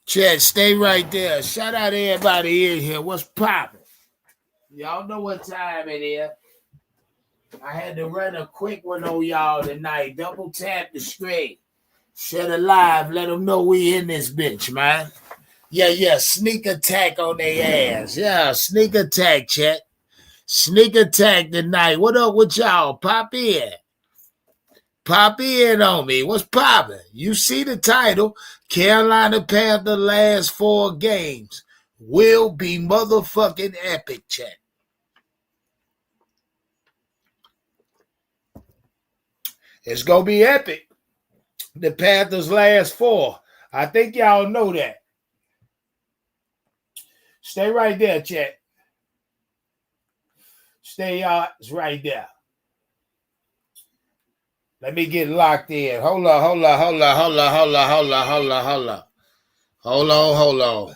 Chat, stay right there. Shout out to everybody in here. What's poppin'? Y'all know what time it is. I had to run a quick one on y'all tonight. Double tap the screen. Share it live. Let them know we in this bitch, man. Yeah. Sneak attack on their ass. Yeah, sneak attack, chat. Sneak attack tonight. What up with y'all? Pop in. Pop in on me. What's poppin'? You see the title. Carolina Panthers last 4 games will be motherfucking epic, chat. It's going to be epic. The Panthers last 4. I think y'all know that. Stay right there, chat. Stay right there. Let me get locked in. Hold on. Hold on.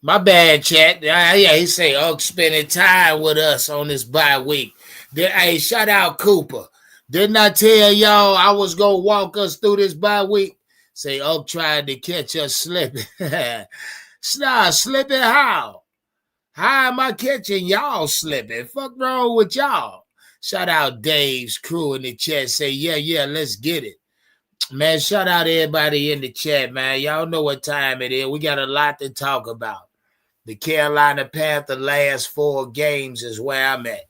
My bad, chat. Yeah, he say, spending time with us on this bye week. Hey, shout out Cooper. Didn't I tell y'all I was going to walk us through this bye week? Say, tried to catch us slipping. Slipping how? How am I catching y'all slipping? Fuck wrong with y'all? Shout out Dave's crew in the chat. Say, yeah, let's get it. Man, shout out everybody in the chat, man. Y'all know what time it is. We got a lot to talk about. The Carolina Panthers last 4 games is where I'm at.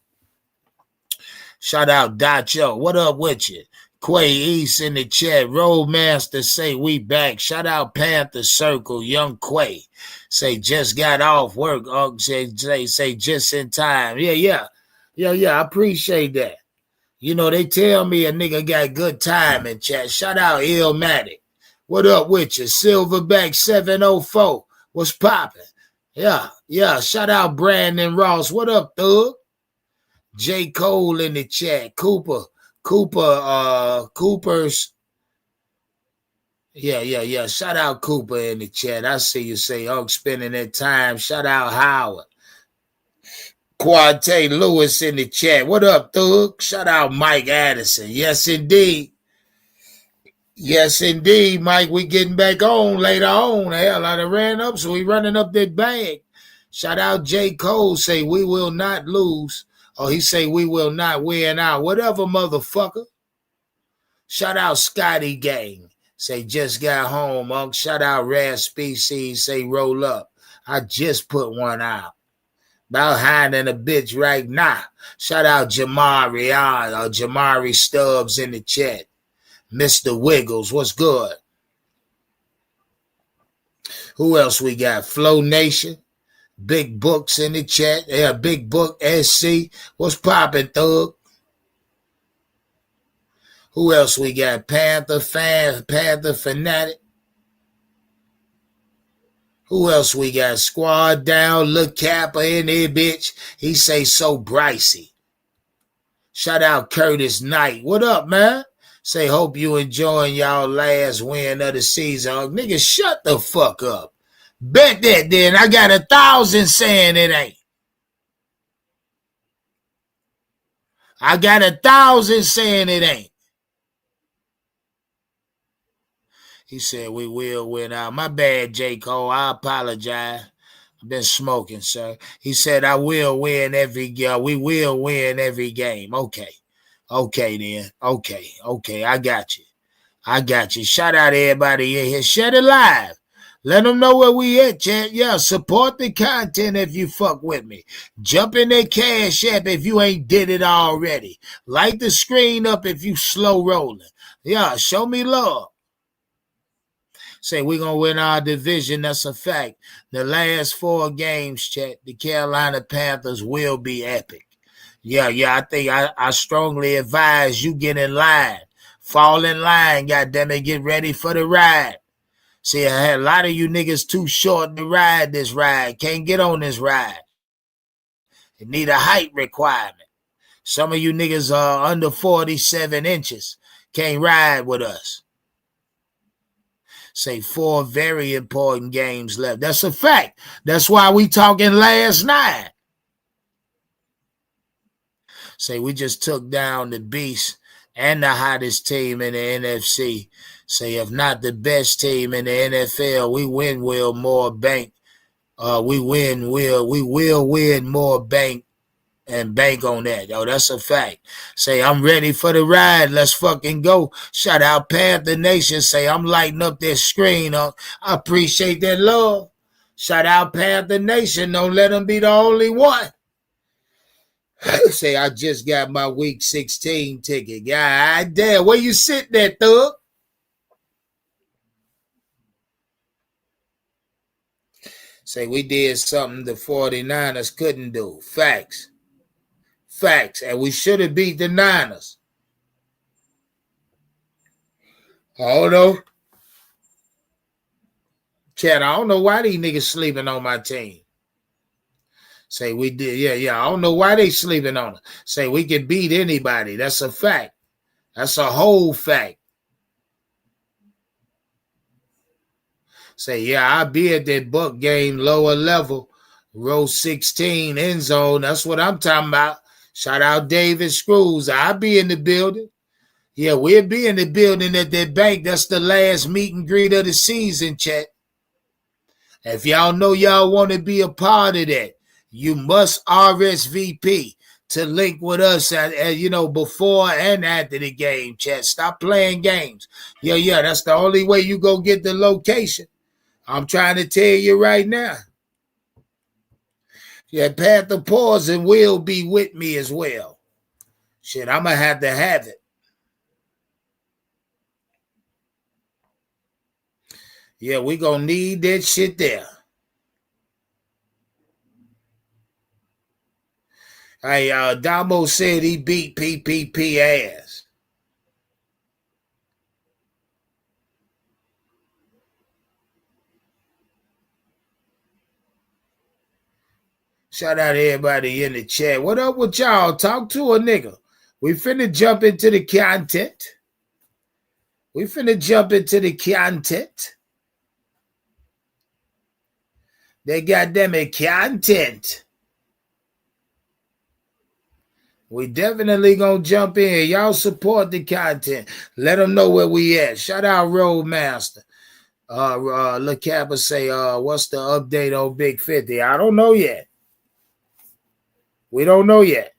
Shout out Dacho. What up with you? Quay East in the chat. Roadmaster say we back. Shout out Panther Circle. Young Quay. Say just got off work. Say just in time. Yeah. I appreciate that. You know, they tell me a nigga got good time in chat. Shout out Illmatic. What up with you? Silverback 704. What's poppin'? Yeah. Shout out Brandon Ross. What up, thug? J. Cole in the chat. Cooper's. Yeah. Shout out Cooper in the chat. I see you say, spending that time. Shout out Howard. Quante Lewis in the chat. What up, thug? Shout out Mike Addison. Yes, indeed. Mike. We getting back on later on. Hell, I done ran up, so we running up that bag. Shout out J. Cole. Say we will not lose. Or he say we will not win out. Whatever, motherfucker. Shout out Scotty Gang. Say just got home. Shout out Rare Species. Say roll up. I just put one out. About hiding a bitch right now. Shout out Jamari Stubbs in the chat. Mr. Wiggles, what's good? Who else we got? Flow Nation. Big Books in the chat. Yeah, Big Book SC. What's poppin', thug? Who else we got? Panther Fanatic. Who else we got? Squad Down, Look Kappa in there, bitch. He say so Brycey. Shout out Curtis Knight. What up, man? Say, hope you enjoying y'all last win of the season. Nigga, shut the fuck up. Bet that then. I got 1,000 saying it ain't. I got 1,000 saying it ain't. He said we will win out. My bad, J. Cole. I apologize. I've been smoking, sir. He said I will win every game. We will win every game. Okay then. Okay. I got you. Shout out to everybody in here. Share it live. Let them know where we at, chat. Yeah, support the content if you fuck with me. Jump in that Cash App if you ain't did it already. Light the screen up if you slow rolling. Yeah, show me love. Say we're going to win our division. That's a fact. The last 4 games, chat, the Carolina Panthers will be epic. Yeah, I think I strongly advise you get in line. Fall in line, goddammit, get ready for the ride. See, I had a lot of you niggas too short to ride this ride. Can't get on this ride. It need a height requirement. Some of you niggas are under 47 inches. Can't ride with us. Say 4 very important games left. That's a fact. That's why we talking last night. Say we just took down the beast and the hottest team in the NFC. Say if not the best team in the NFL, we will more bank. We will win more bank and bank on that. Yo, that's a fact. Say I'm ready for the ride. Let's fucking go. Shout out Panther Nation. Say I'm lighting up this screen. I appreciate that love. Shout out Panther Nation. Don't let them be the only one. Say I just got my week 16 ticket. God damn, where you sitting at, thug? Say we did something the 49ers couldn't do. Facts. Facts. And we should have beat the Niners. I don't know. Chad, I don't know why these niggas sleeping on my team. Say we did. Yeah. I don't know why they sleeping on it. Say we can beat anybody. That's a fact. That's a whole fact. Say, yeah, I'll be at that Buck game, lower level, row 16, end zone. That's what I'm talking about. Shout out David Screws. I'll be in the building. Yeah, we'll be in the building at that bank. That's the last meet and greet of the season, chat. If y'all know y'all want to be a part of that, you must RSVP to link with us before and after the game, chat. Stop playing games. Yeah, that's the only way you go get the location. I'm trying to tell you right now. Yeah, Panther Poison will be with me as well. Shit, I'm going to have it. Yeah, we going to need that shit there. Hey, Damo said he beat PPP ass. Shout out to everybody in the chat. What up with y'all? Talk to a nigga. We finna jump into the content. They goddamn it content. We definitely gonna jump in. Y'all support the content. Let them know where we at. Shout out Roadmaster. Look Kappa say, what's the update on Big 50? I don't know yet. We don't know yet.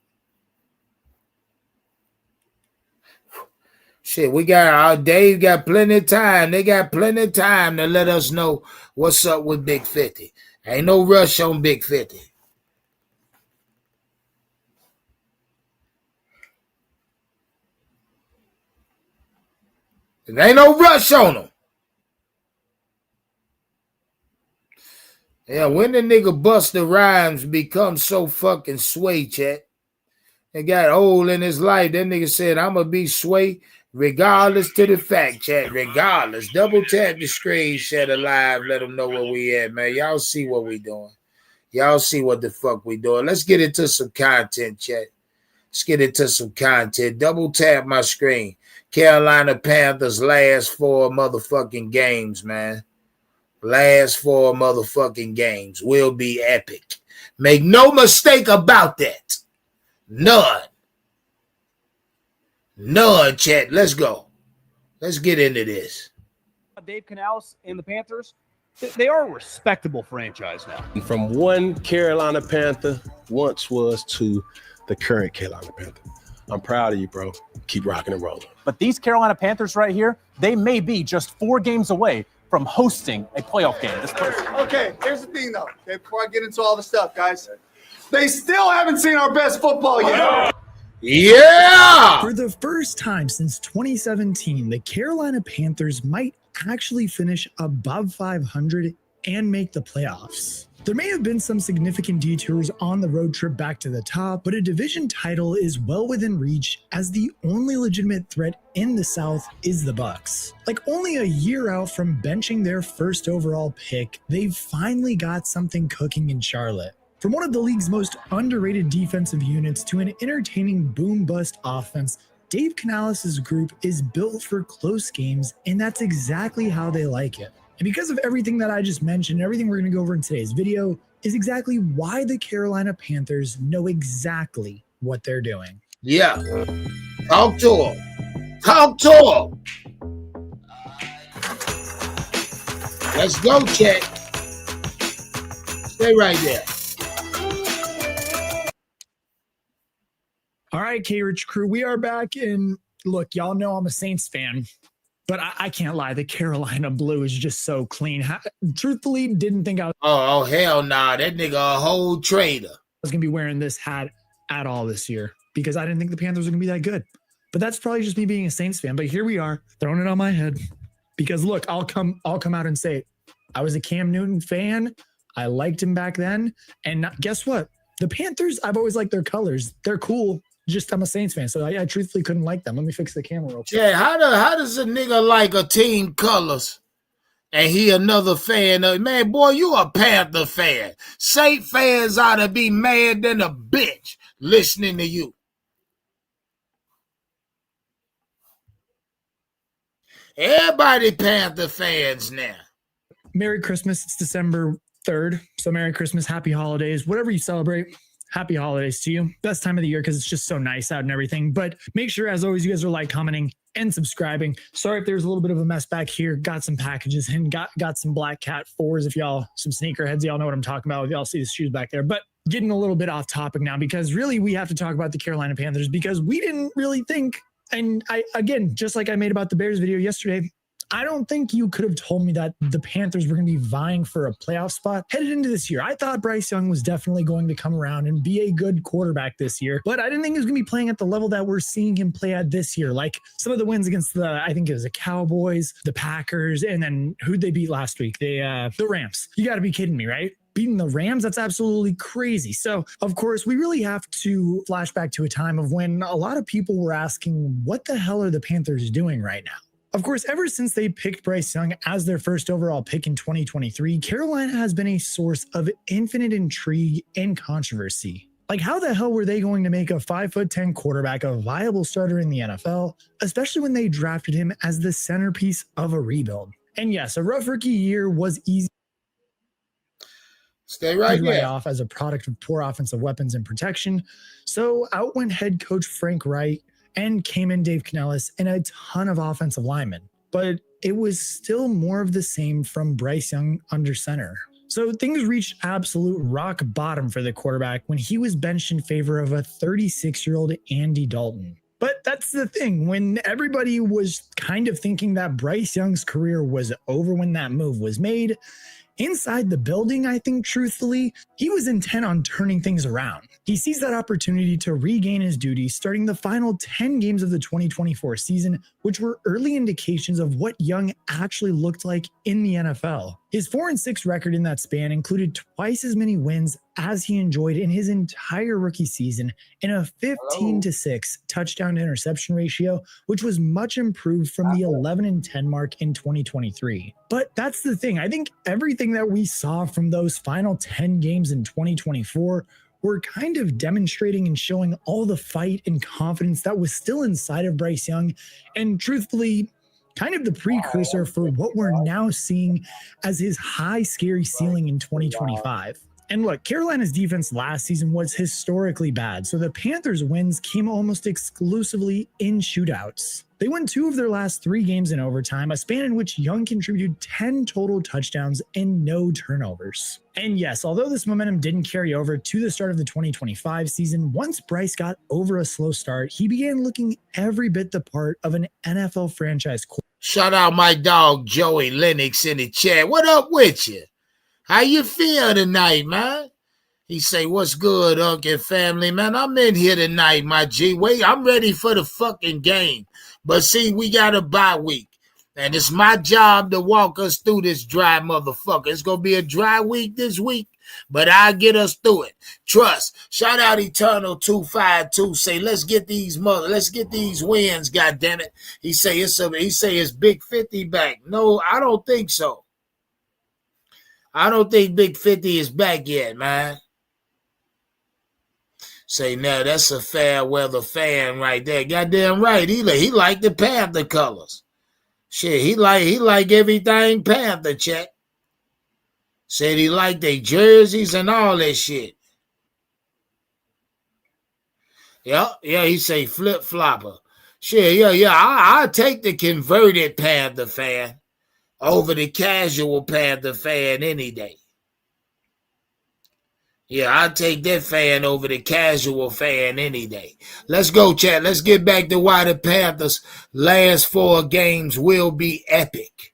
Shit, we got Dave got plenty of time. They got plenty of time to let us know what's up with Big 50. Ain't no rush on Big 50. There ain't no rush on them. Yeah, when the nigga Busta Rhymes becomes so fucking sway, chat, it got old in his life. That nigga said, I'm going to be sway regardless to the fact, chat. Regardless. Double tap the screen, chat alive. Let them know where we at, man. Y'all see what we doing. Y'all see what the fuck we doing. Let's get into some content, chat. Let's get into some content. Double tap my screen. Carolina Panthers last 4 motherfucking games, man. Last 4 motherfucking games will be epic. Make no mistake about that. None, chat. Let's go. Let's get into this. Dave Canales and the Panthers, they are a respectable franchise now. From one Carolina Panther once was to the current Carolina Panther. I'm proud of you, bro. Keep rocking and rolling. But these Carolina Panthers right here, they may be just 4 games away from hosting a playoff game. Okay, here's the thing, though. Okay, before I get into all the stuff, guys, they still haven't seen our best football yet. Yeah! For the first time since 2017, the Carolina Panthers might actually finish above 500 and make the playoffs. There may have been some significant detours on the road trip back to the top, but a division title is well within reach as the only legitimate threat in the South is the Bucs. Like only a year out from benching their first overall pick, they've finally got something cooking in Charlotte. From one of the league's most underrated defensive units to an entertaining boom-bust offense, Dave Canales' group is built for close games, and that's exactly how they like it. And because of everything that I just mentioned, everything we're going to go over in today's video is exactly why the Carolina Panthers know exactly what they're doing. Yeah. Talk to him. Talk to him. Let's go, Chet. Stay right there. All right, K-Rich crew, we are back. And look, y'all know I'm a Saints fan, but I can't lie. The Carolina blue is just so clean. Truthfully, didn't think I was Oh, hell nah. That nigga a whole trader. going to be wearing this hat at all this year because I didn't think the Panthers were going to be that good. But that's probably just me being a Saints fan. But here we are, throwing it on my head. Because look, I'll come out and say it. I was a Cam Newton fan. I liked him back then. And guess what? The Panthers, I've always liked their colors. They're cool. Just I'm a Saints fan, so I truthfully couldn't like them. Let me fix the camera real quick. Yeah, how does a nigga like a team colors and he another fan of, man, boy, you a Panther fan. Saint fans ought to be mad than a bitch listening to you. Everybody Panther fans now. Merry Christmas. It's December 3rd. So Merry Christmas, happy holidays, whatever you celebrate. Happy holidays to you. Best time of the year because it's just so nice out and everything. But make sure, as always, you guys are like, commenting, and subscribing. Sorry if there's a little bit of a mess back here. Got some packages in. Got some Black Cat 4s. If y'all, some sneakerheads, y'all know what I'm talking about. If y'all see the shoes back there. But getting a little bit off topic now because really we have to talk about the Carolina Panthers because we didn't really think, and again, just like I made about the Bears video yesterday, I don't think you could have told me that the Panthers were going to be vying for a playoff spot headed into this year. I thought Bryce Young was definitely going to come around and be a good quarterback this year, but I didn't think he was going to be playing at the level that we're seeing him play at this year. Like some of the wins against I think it was the Cowboys, the Packers, and then who'd they beat last week? The Rams. You got to be kidding me, right? Beating the Rams, that's absolutely crazy. So, of course, we really have to flash back to a time of when a lot of people were asking, what the hell are the Panthers doing right now? Of course, ever since they picked Bryce Young as their first overall pick in 2023, Carolina has been a source of infinite intrigue and controversy. Like, how the hell were they going to make a 5'10" quarterback a viable starter in the NFL, especially when they drafted him as the centerpiece of a rebuild? And yes, a rough rookie year was easy. Stay right there. Off as a product of poor offensive weapons and protection. So out went head coach Frank Wright and came in Dave Canales and a ton of offensive linemen. But it was still more of the same from Bryce Young under center. So things reached absolute rock bottom for the quarterback when he was benched in favor of a 36-year-old Andy Dalton. But that's the thing, when everybody was kind of thinking that Bryce Young's career was over when that move was made, inside the building, I think, truthfully, he was intent on turning things around. He seized that opportunity to regain his duties, starting the final 10 games of the 2024 season, which were early indications of what Young actually looked like in the NFL. His 4-6 record in that span included twice as many wins as he enjoyed in his entire rookie season and a 15-6 touchdown to interception ratio, which was much improved from the 11-10 mark in 2023. But that's the thing. I think everything that we saw from those final 10 games in 2024 were kind of demonstrating and showing all the fight and confidence that was still inside of Bryce Young. And truthfully, kind of the precursor for what we're now seeing as his high, scary ceiling in 2025. And look, Carolina's defense last season was historically bad, so the Panthers' wins came almost exclusively in shootouts. They won 2 of their last 3 games in overtime, a span in which Young contributed 10 total touchdowns and no turnovers. And yes, although this momentum didn't carry over to the start of the 2025 season, once Bryce got over a slow start, he began looking every bit the part of an NFL franchise quarterback. Shout out my dog Joey Lennox in the chat. What up with you? How you feel tonight, man? He say, what's good, Uncle family, man? I'm in here tonight, my G. Wait, I'm ready for the fucking game. But see, we got a bye week. And it's my job to walk us through this dry motherfucker. It's going to be a dry week this week, but I'll get us through it. Trust. Shout out Eternal 252. Say, let's get these wins, goddammit. He say it's Big 50 back. No, I don't think so. I don't think Big 50 is back yet, man. Say, now that's a fair weather fan right there. Goddamn right. He like the Panther colors. Shit, he like everything Panther, check. Said he like their jerseys and all that shit. Yeah, he say flip-flopper. Shit, yeah, I'll take the converted Panther fan over the casual Panther fan any day. Yeah, I'll take that fan over the casual fan any day. Let's go, chat. Let's get back to why the Panthers' last 4 games will be epic.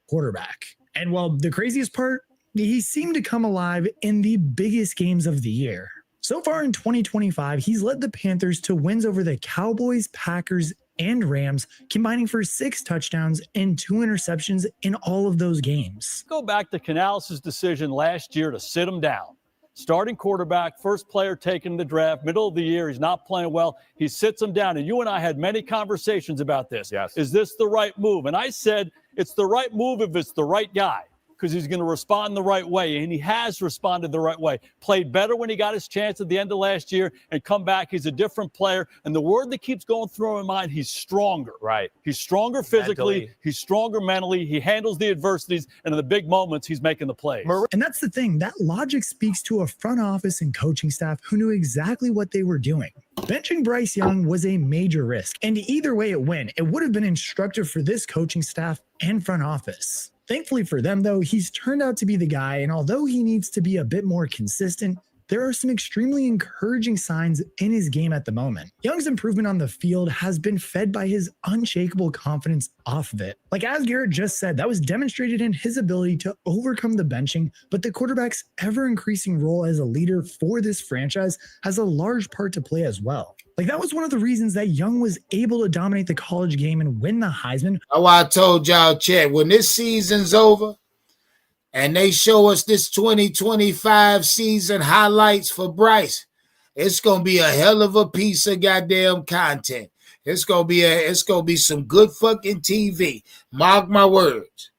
Quarterback. And well, the craziest part, he seemed to come alive in the biggest games of the year. So far in 2025, he's led the Panthers to wins over the Cowboys, Packers, and Rams, combining for 6 touchdowns and 2 interceptions in all of those games. Go back to Canales' decision last year to sit him down. Starting quarterback, first player taken in the draft, middle of the year, he's not playing well. He sits him down, and you and I had many conversations about this. Yes. Is this the right move? And I said it's the right move if it's the right guy, because he's going to respond the right way, and he has responded the right way. Played better when he got his chance at the end of last year and come back. He's a different player, and the word that keeps going through my mind, he's stronger. Right. He's stronger physically. Mentally. He's stronger mentally. He handles the adversities, and in the big moments, he's making the plays. And that's the thing. That logic speaks to a front office and coaching staff who knew exactly what they were doing. Benching Bryce Young was a major risk, and either way it went, it would have been instructive for this coaching staff and front office. Thankfully for them, though, he's turned out to be the guy, and although he needs to be a bit more consistent, there are some extremely encouraging signs in his game at the moment. Young's improvement on the field has been fed by his unshakable confidence off of it. Like as Garrett just said, that was demonstrated in his ability to overcome the benching, but the quarterback's ever-increasing role as a leader for this franchise has a large part to play as well. Like that was one of the reasons that Young was able to dominate the college game and win the Heisman. Oh, I told y'all, Chet, when this season's over and they show us this 2025 season highlights for Bryce, it's gonna be a hell of a piece of goddamn content. It's gonna be some good fucking TV. Mark my words.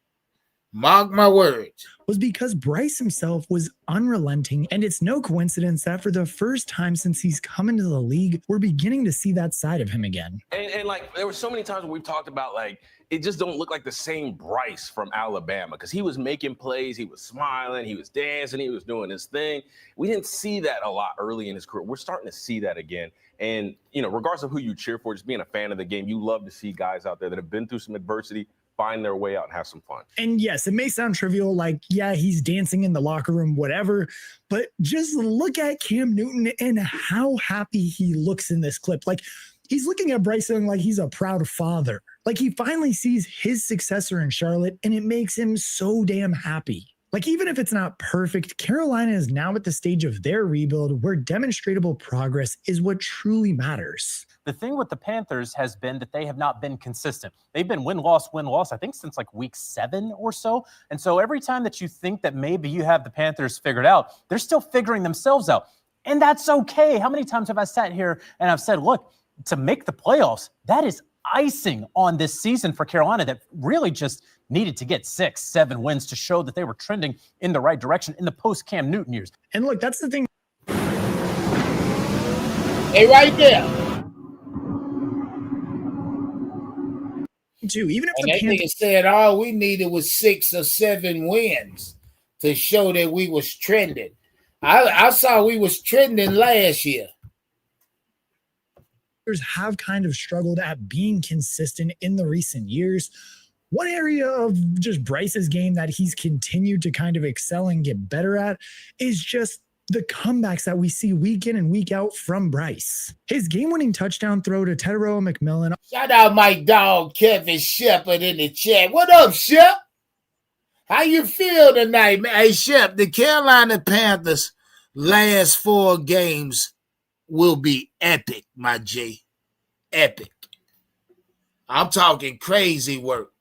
Mark my words. Was because Bryce himself was unrelenting, and it's no coincidence that for the first time since he's come into the league, we're beginning to see that side of him again. And like, there were so many times when we've talked about, like, it just don't look like the same Bryce from Alabama, because he was making plays, he was smiling, he was dancing, he was doing his thing. We didn't see that a lot early in his career. We're starting to see that again. And, you know, regardless of who you cheer for, just being a fan of the game, you love to see guys out there that have been through some adversity find their way out and have some fun. And yes, it may sound trivial, like, yeah, he's dancing in the locker room, whatever, but just look at Cam Newton and how happy he looks in this clip. Like, he's looking at Bryce Young like he's a proud father. Like, he finally sees his successor in Charlotte, and it makes him so damn happy. Like, even if it's not perfect, Carolina is now at the stage of their rebuild where demonstrable progress is what truly matters. The thing with the Panthers has been that they have not been consistent. They've been win-loss, I think since like week 7 or so. And so every time that you think that maybe you have the Panthers figured out, they're still figuring themselves out. And that's okay. How many times have I sat here and I've said, look, to make the playoffs, that is icing on this season for Carolina that really just needed to get 6-7 wins to show that they were trending in the right direction in the post-Cam Newton years. And look, that's the thing. Hey, right there. Too, even if And the that Panthers nigga said all we needed was 6 or 7 wins to show that we was trending. I saw we was trending last year. have kind of struggled at being consistent in the recent years. One area of just Bryce's game that he's continued to kind of excel and get better at is just the comebacks that we see week in and week out from Bryce. His game-winning touchdown throw to Tedero McMillan. Shout out my dog Kevin Shepard in the chat. What up, Shep? How you feel tonight, man? Hey, Shep, the Carolina Panthers' last 4 games will be epic, my G. Epic. I'm talking crazy work.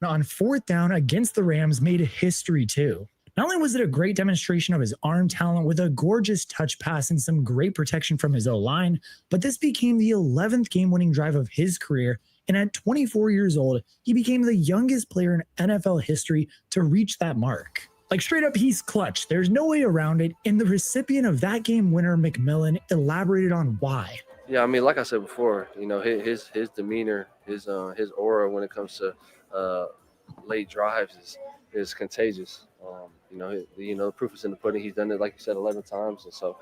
On 4th down against the Rams made history too. Not only was it a great demonstration of his arm talent with a gorgeous touch pass and some great protection from his O-line, but this became the 11th game-winning drive of his career, and at 24 years old, he became the youngest player in NFL history to reach that mark. Like straight up, he's clutch. There's no way around it. And the recipient of that game winner, McMillan, elaborated on why. Yeah, I mean, like I said before, you know, his demeanor, his aura when it comes to late drives is contagious. You know, the proof is in the pudding. He's done it, like you said, 11 times, and so,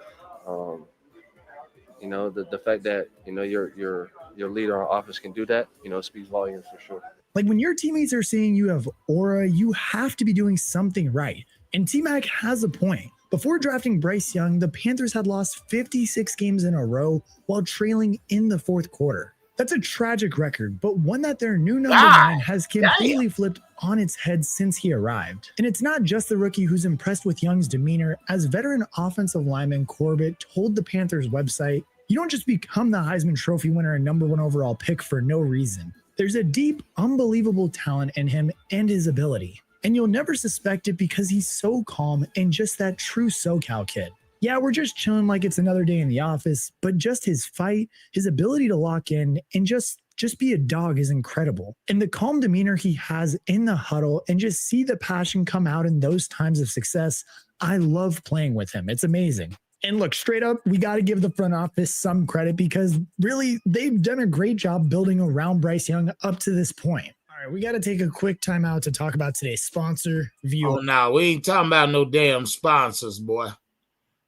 you know, the fact that, you know, your leader on offense can do that, you know, speaks volumes for sure. Like when your teammates are saying you have aura, you have to be doing something right. And T-Mac has a point. Before drafting Bryce Young, the Panthers had lost 56 games in a row while trailing in the fourth quarter. That's a tragic record, but one that their new number 9 has completely flipped on its head since he arrived. And it's not just the rookie who's impressed with Young's demeanor, as veteran offensive lineman Corbett told the Panthers website, "You don't just become the Heisman Trophy winner and number 1 overall pick for no reason. There's a deep, unbelievable talent in him and his ability. And you'll never suspect it because he's so calm and just that true SoCal kid. Yeah, we're just chilling like it's another day in the office, but just his fight, his ability to lock in, and just be a dog is incredible. And the calm demeanor he has in the huddle and just see the passion come out in those times of success. I love playing with him. It's amazing." And look, straight up, we got to give the front office some credit because really they've done a great job building around Bryce Young up to this point. All right, we got to take a quick time out to talk about today's sponsor, View. Oh, no, we ain't talking about no damn sponsors, boy.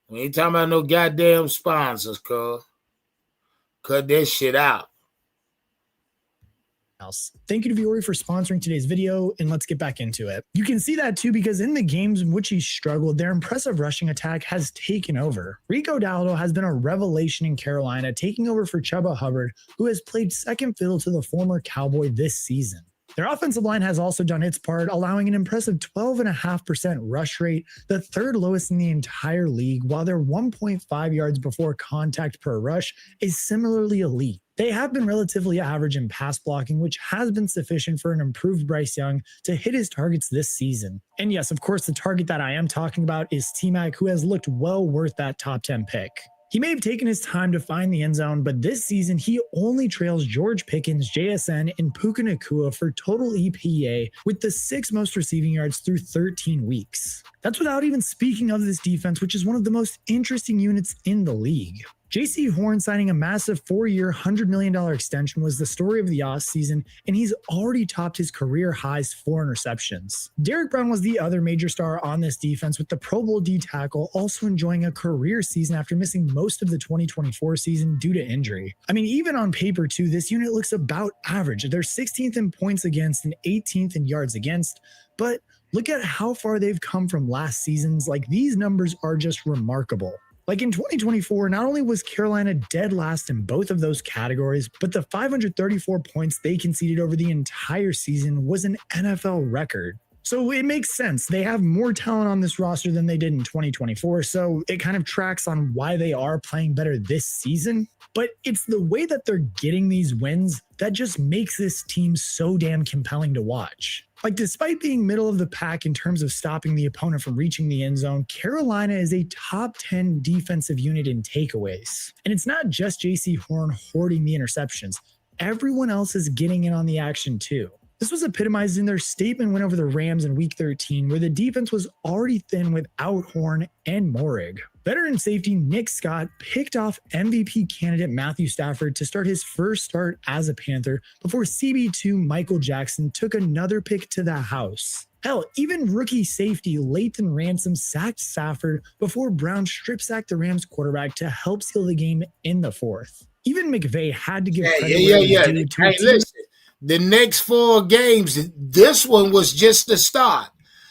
We ain't talking about no goddamn sponsors, cuz. Cut that shit out. Thank you to Viore for sponsoring today's video, and let's get back into it. You can see that too because in the games in which he struggled, their impressive rushing attack has taken over. Rico Dowdle has been a revelation in Carolina, taking over for Chuba Hubbard, who has played second fiddle to the former Cowboy this season. Their offensive line has also done its part, allowing an impressive 12.5% rush rate, the third lowest in the entire league, while their 1.5 yards before contact per rush is similarly elite. They have been relatively average in pass blocking, which has been sufficient for an improved Bryce Young to hit his targets this season. And yes, of course, the target that I am talking about is T-Mac, who has looked well worth that top 10 pick. He may have taken his time to find the end zone, but this season he only trails George Pickens, JSN, and Puka Nacua for total EPA with the 6th most receiving yards through 13 weeks. That's without even speaking of this defense, which is one of the most interesting units in the league. J.C. Horn signing a massive 4-year, $100 million extension was the story of the offseason, and he's already topped his career highs 4 interceptions. Derrick Brown was the other major star on this defense, with the Pro Bowl D tackle also enjoying a career season after missing most of the 2024 season due to injury. I mean, even on paper too, this unit looks about average. They're 16th in points against and 18th in yards against, but look at how far they've come from last season's. Like, these numbers are just remarkable. Like in 2024, not only was Carolina dead last in both of those categories, but the 534 points they conceded over the entire season was an NFL record. So it makes sense. They have more talent on this roster than they did in 2024. So it kind of tracks on why they are playing better this season. But it's the way that they're getting these wins that just makes this team so damn compelling to watch. Like, despite being middle of the pack in terms of stopping the opponent from reaching the end zone, Carolina is a top 10 defensive unit in takeaways. And it's not just J.C. Horn hoarding the interceptions. Everyone else is getting in on the action too. This was epitomized in their statement win over the Rams in Week 13, where the defense was already thin without Horn and Morig. Veteran safety Nick Scott picked off MVP candidate Matthew Stafford to start his first start as a Panther before CB2 Michael Jackson took another pick to the house. Hell, even rookie safety Lathan Ransom sacked Stafford before Brown strip-sacked the Rams quarterback to help seal the game in the 4th. Even McVay had to give credit where it was due to Hey, listen. The next 4 games, this one was just the start.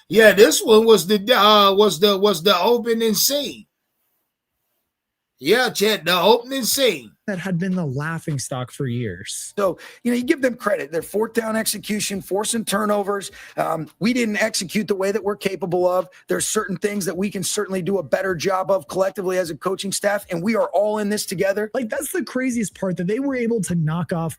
Yeah, this one was the opening scene. Yeah, Chet, the opening scene. That had been the laughingstock for years. So, you give them credit. Their 4th down execution, forcing turnovers. We didn't execute the way that we're capable of. There's certain things that we can certainly do a better job of collectively as a coaching staff, and we are all in this together. Like, that's the craziest part, that they were able to knock off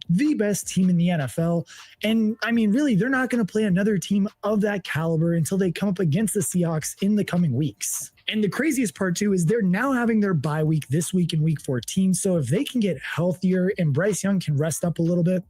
the best team in the NFL. And I mean, really, they're not going to play another team of that caliber until they come up against the Seahawks in the coming weeks. And the craziest part too is they're now having their bye week this week in Week 14. So if they can get healthier and Bryce Young can rest up a little bit,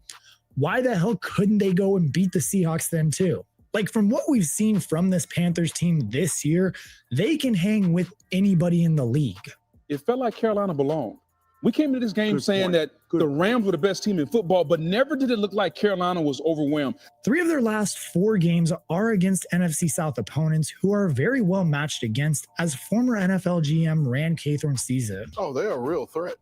why the hell couldn't they go and beat the Seahawks then too? Like, from what we've seen from this Panthers team this year, they can hang with anybody in the league. It felt like Carolina belonged. We came into this game saying that the Rams were the best team in football, but never did it look like Carolina was overwhelmed. 3 of their last 4 games are against NFC South opponents who are very well matched against, as former NFL GM Rand Cathorn sees it. Oh, they're a real threat.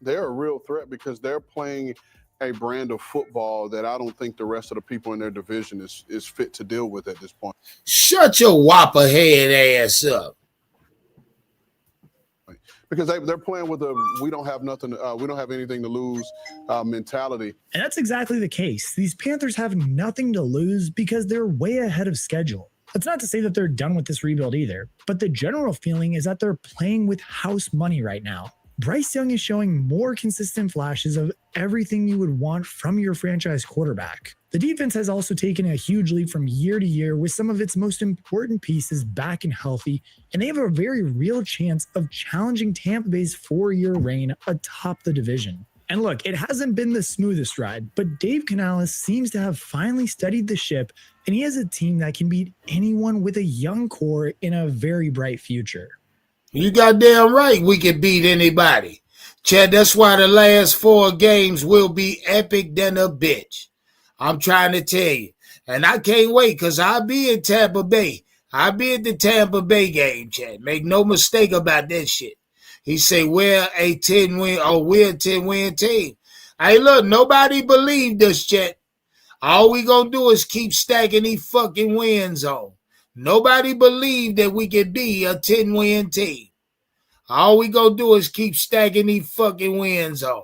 They're a real threat because they're playing a brand of football that I don't think the rest of the people in their division is fit to deal with at this point. Shut your whopper head ass up. Because they're playing with a we don't have anything to lose mentality. And that's exactly the case. These Panthers have nothing to lose because they're way ahead of schedule. That's not to say that they're done with this rebuild either, but the general feeling is that they're playing with house money right now. Bryce Young is showing more consistent flashes of everything you would want from your franchise quarterback. The defense has also taken a huge leap from year to year with some of its most important pieces back and healthy, and they have a very real chance of challenging Tampa Bay's 4-year reign atop the division. And look, it hasn't been the smoothest ride, but Dave Canales seems to have finally steadied the ship, and he has a team that can beat anyone with a young core in a very bright future. You goddamn right we can beat anybody. Chad, that's why the last 4 games will be epic than a bitch. I'm trying to tell you. And I can't wait because I'll be in Tampa Bay. I'll be at the Tampa Bay game, Chad. Make no mistake about that shit. He say we're a 10-win team. Hey, look, nobody believed us, Chad. All we gonna do is keep stacking these fucking wins on. Nobody believed that we could be a 10-win team. All we gonna do is keep stacking these fucking wins on.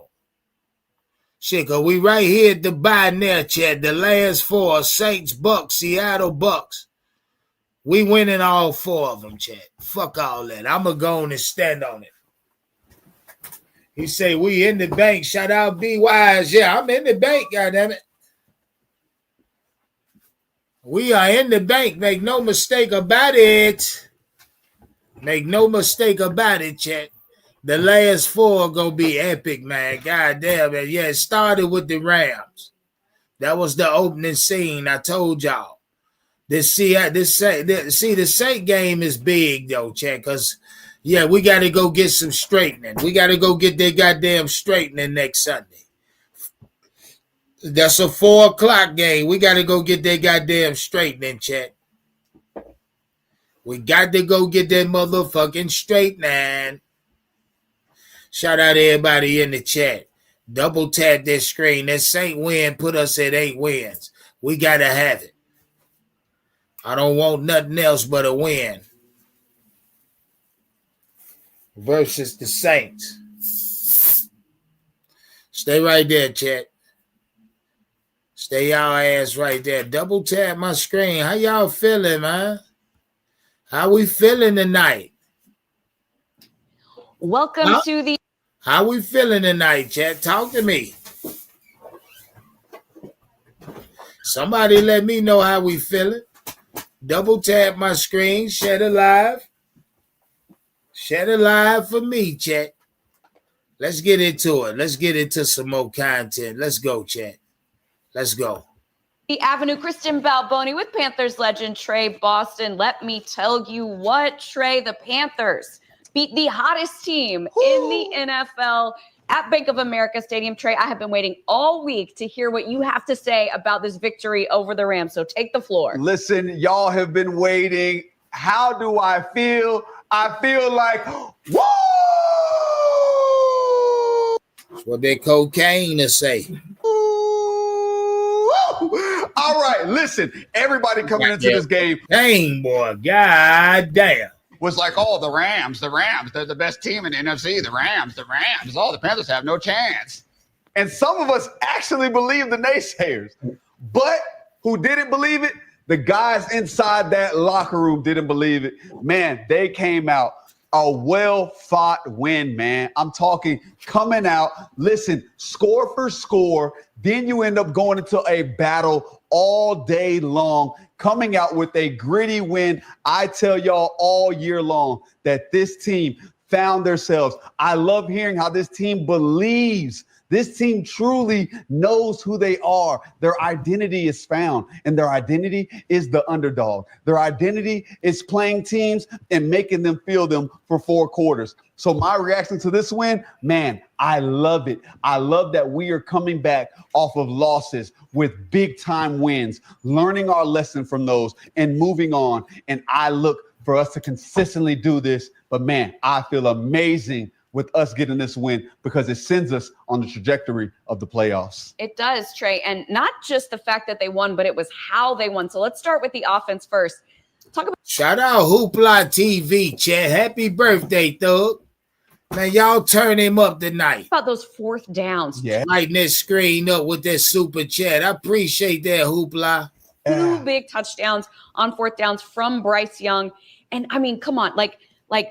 Shit, cause we right here at the bye now, Chad. The last 4, Saints, Bucks, Seattle Bucks. We winning all 4 of them, Chad. Fuck all that. I'ma go on and stand on it. He say we in the bank. Shout out B Wise. Yeah, I'm in the bank, goddammit. We are in the bank. Make no mistake about it. Make no mistake about it, Chet. The last 4 are going to be epic, man. God damn it. Yeah, it started with the Rams. That was the opening scene. I told y'all. The Saint game is big, though, Chet, because, yeah, we got to go get some straightening. We got to go get that goddamn straightening next Sunday. That's a 4:00 game. We got to go get that goddamn straightening, Chet. We got to go get that motherfucking straightening. Shout out to everybody in the chat. Double tap that screen. That Saint win put us at 8 wins. We got to have it. I don't want nothing else but a win. Versus the Saints. Stay right there, chat. Stay y'all ass right there. Double tap my screen. How y'all feeling, man? How we feeling tonight? Welcome to the... How we feeling tonight, chat? Talk to me. Somebody let me know how we feeling. Double tap my screen. Share it live. Share it live for me, chat. Let's get into it. Let's get into some more content. Let's go, chat. Let's go. The Avenue, Kristen Balboni with Panthers legend Trey Boston. Let me tell you what, Trey, the Panthers beat the hottest team in the NFL at Bank of America Stadium. Trey, I have been waiting all week to hear what you have to say about this victory over the Rams. So take the floor. Listen, y'all have been waiting. How do I feel? I feel like, woo! That's what that cocaine is say. All right, listen, everybody coming into this game. Dang, boy, god damn. Was like, oh, the Rams, they're the best team in the NFC. The Rams. Oh, the Panthers have no chance. And some of us actually believe the naysayers. But who didn't believe it? The guys inside that locker room didn't believe it. Man, they came out a well-fought win, man. I'm talking coming out, listen, score for score, then you end up going into a battle all day long, coming out with a gritty win. I tell y'all all year long that this team found themselves. I love hearing how this team believes This team truly knows who they are. Their identity is found, and their identity is the underdog. Their identity is playing teams and making them feel them for 4 quarters. So my reaction to this win, man, I love it. I love that we are coming back off of losses with big time wins, learning our lesson from those and moving on. And I look for us to consistently do this. But man, I feel amazing with us getting this win because it sends us on the trajectory of the playoffs. It does, Trey. And not just the fact that they won, but it was how they won. So let's start with the offense first. Talk about Shout out Hoopla TV, Chad. Happy birthday, Thug. Man, y'all turn him up tonight. about those 4th downs. Yeah. Lighting that screen up with that super chat. I appreciate that, Hoopla. 2 big touchdowns on 4th downs from Bryce Young. And I mean, come on, like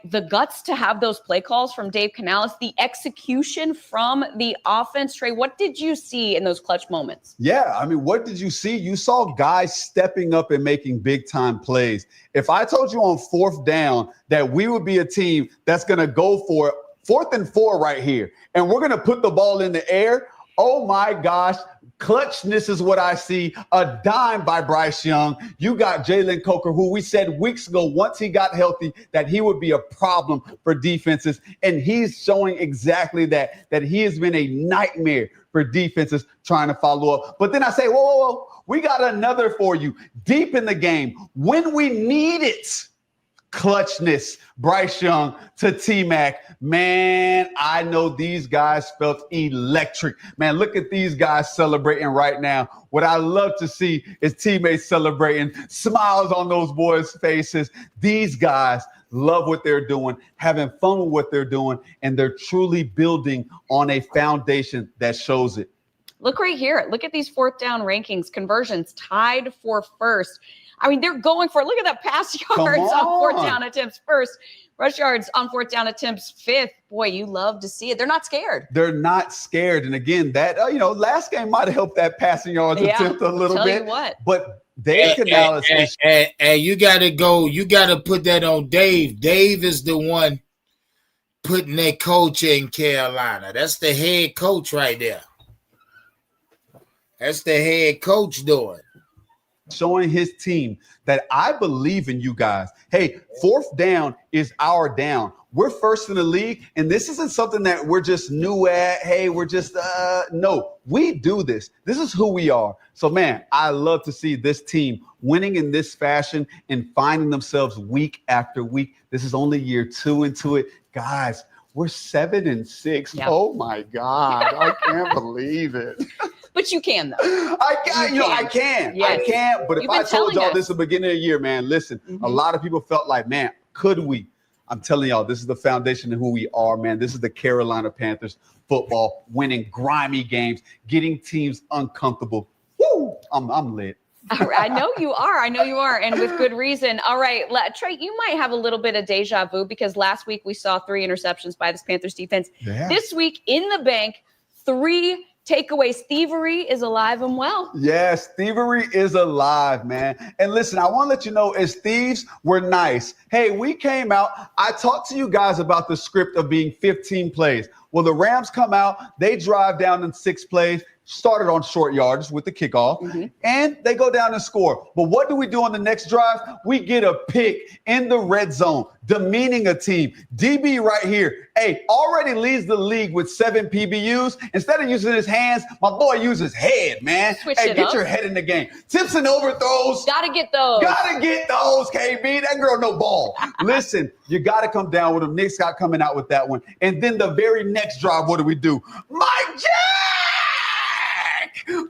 the guts to have those play calls from Dave Canales, the execution from the offense. Trey, what did you see in those clutch moments? Yeah, I mean, what did you see? You saw guys stepping up and making big-time plays. If I told you on 4th down that we would be a team that's going to go for 4th and 4 right here, and we're going to put the ball in the air, oh my gosh, clutchness is what I see. A dime by Bryce Young. You got Jalen Coker, who we said weeks ago, once he got healthy, that he would be a problem for defenses. And he's showing exactly that he has been a nightmare for defenses trying to follow up. But then I say, whoa, we got another for you. Deep in the game, when we need it, clutchness, Bryce Young to T-Mac. Man, I know these guys felt electric. Man, look at these guys celebrating right now. What I love to see is teammates celebrating, smiles on those boys' faces. These guys love what they're doing, having fun with what they're doing, and they're truly building on a foundation that shows it. Look right here. Look at these 4th down rankings. Conversions tied for 1st. I mean, they're going for it. Look at that pass yards on 4th down attempts 1st. Rush yards on 4th down attempts 5th. Boy, you love to see it. They're not scared. They're not scared. And again, that, last game might have helped that passing yards attempt a little bit. Tell you what. But Dave Canales and you got to put that on Dave. Dave is the one putting that coach in Carolina. That's the head coach right there. That's the head coach doing. Showing his team that I believe in you guys. Hey, 4th down is our down. We're 1st in the league, and this isn't something that we're just new at. Hey, we're just, no, we do this. This is who we are. So, man, I love to see this team winning in this fashion and finding themselves week after week. This is only year 2 into it. Guys, we're 7-6. Yep. Oh, my God. I can't believe it. But you can, though. I can. Yes. I can. But if You've I been told y'all telling this at the beginning of the year, man, listen, a lot of people felt like, man, could we? I'm telling y'all, this is the foundation of who we are, man. This is the Carolina Panthers football, winning grimy games, getting teams uncomfortable. Woo! I'm lit. I know you are. And with good reason. All right, Trey, you might have a little bit of deja vu because last week we saw 3 interceptions by this Panthers defense. Yeah. This week in the bank, 3 takeaways. Thievery is alive and well. Yes, thievery is alive, man. And listen, I want to let you know, as thieves, we're nice. Hey, we came out. I talked to you guys about the script of being 15 plays. Well, the Rams come out. They drive down in 6 plays. Started on short yards with the kickoff, and they go down and score. But what do we do on the next drive? We get a pick in the red zone, demeaning a team. DB right here, hey, already leads the league with 7 PBUs. Instead of using his hands, my boy uses head, man. Get your head in the game. Tips and overthrows. Gotta get those. KB. That girl no ball. Listen, you got to come down with him. Nick's got coming out with that one. And then the very next drive, what do?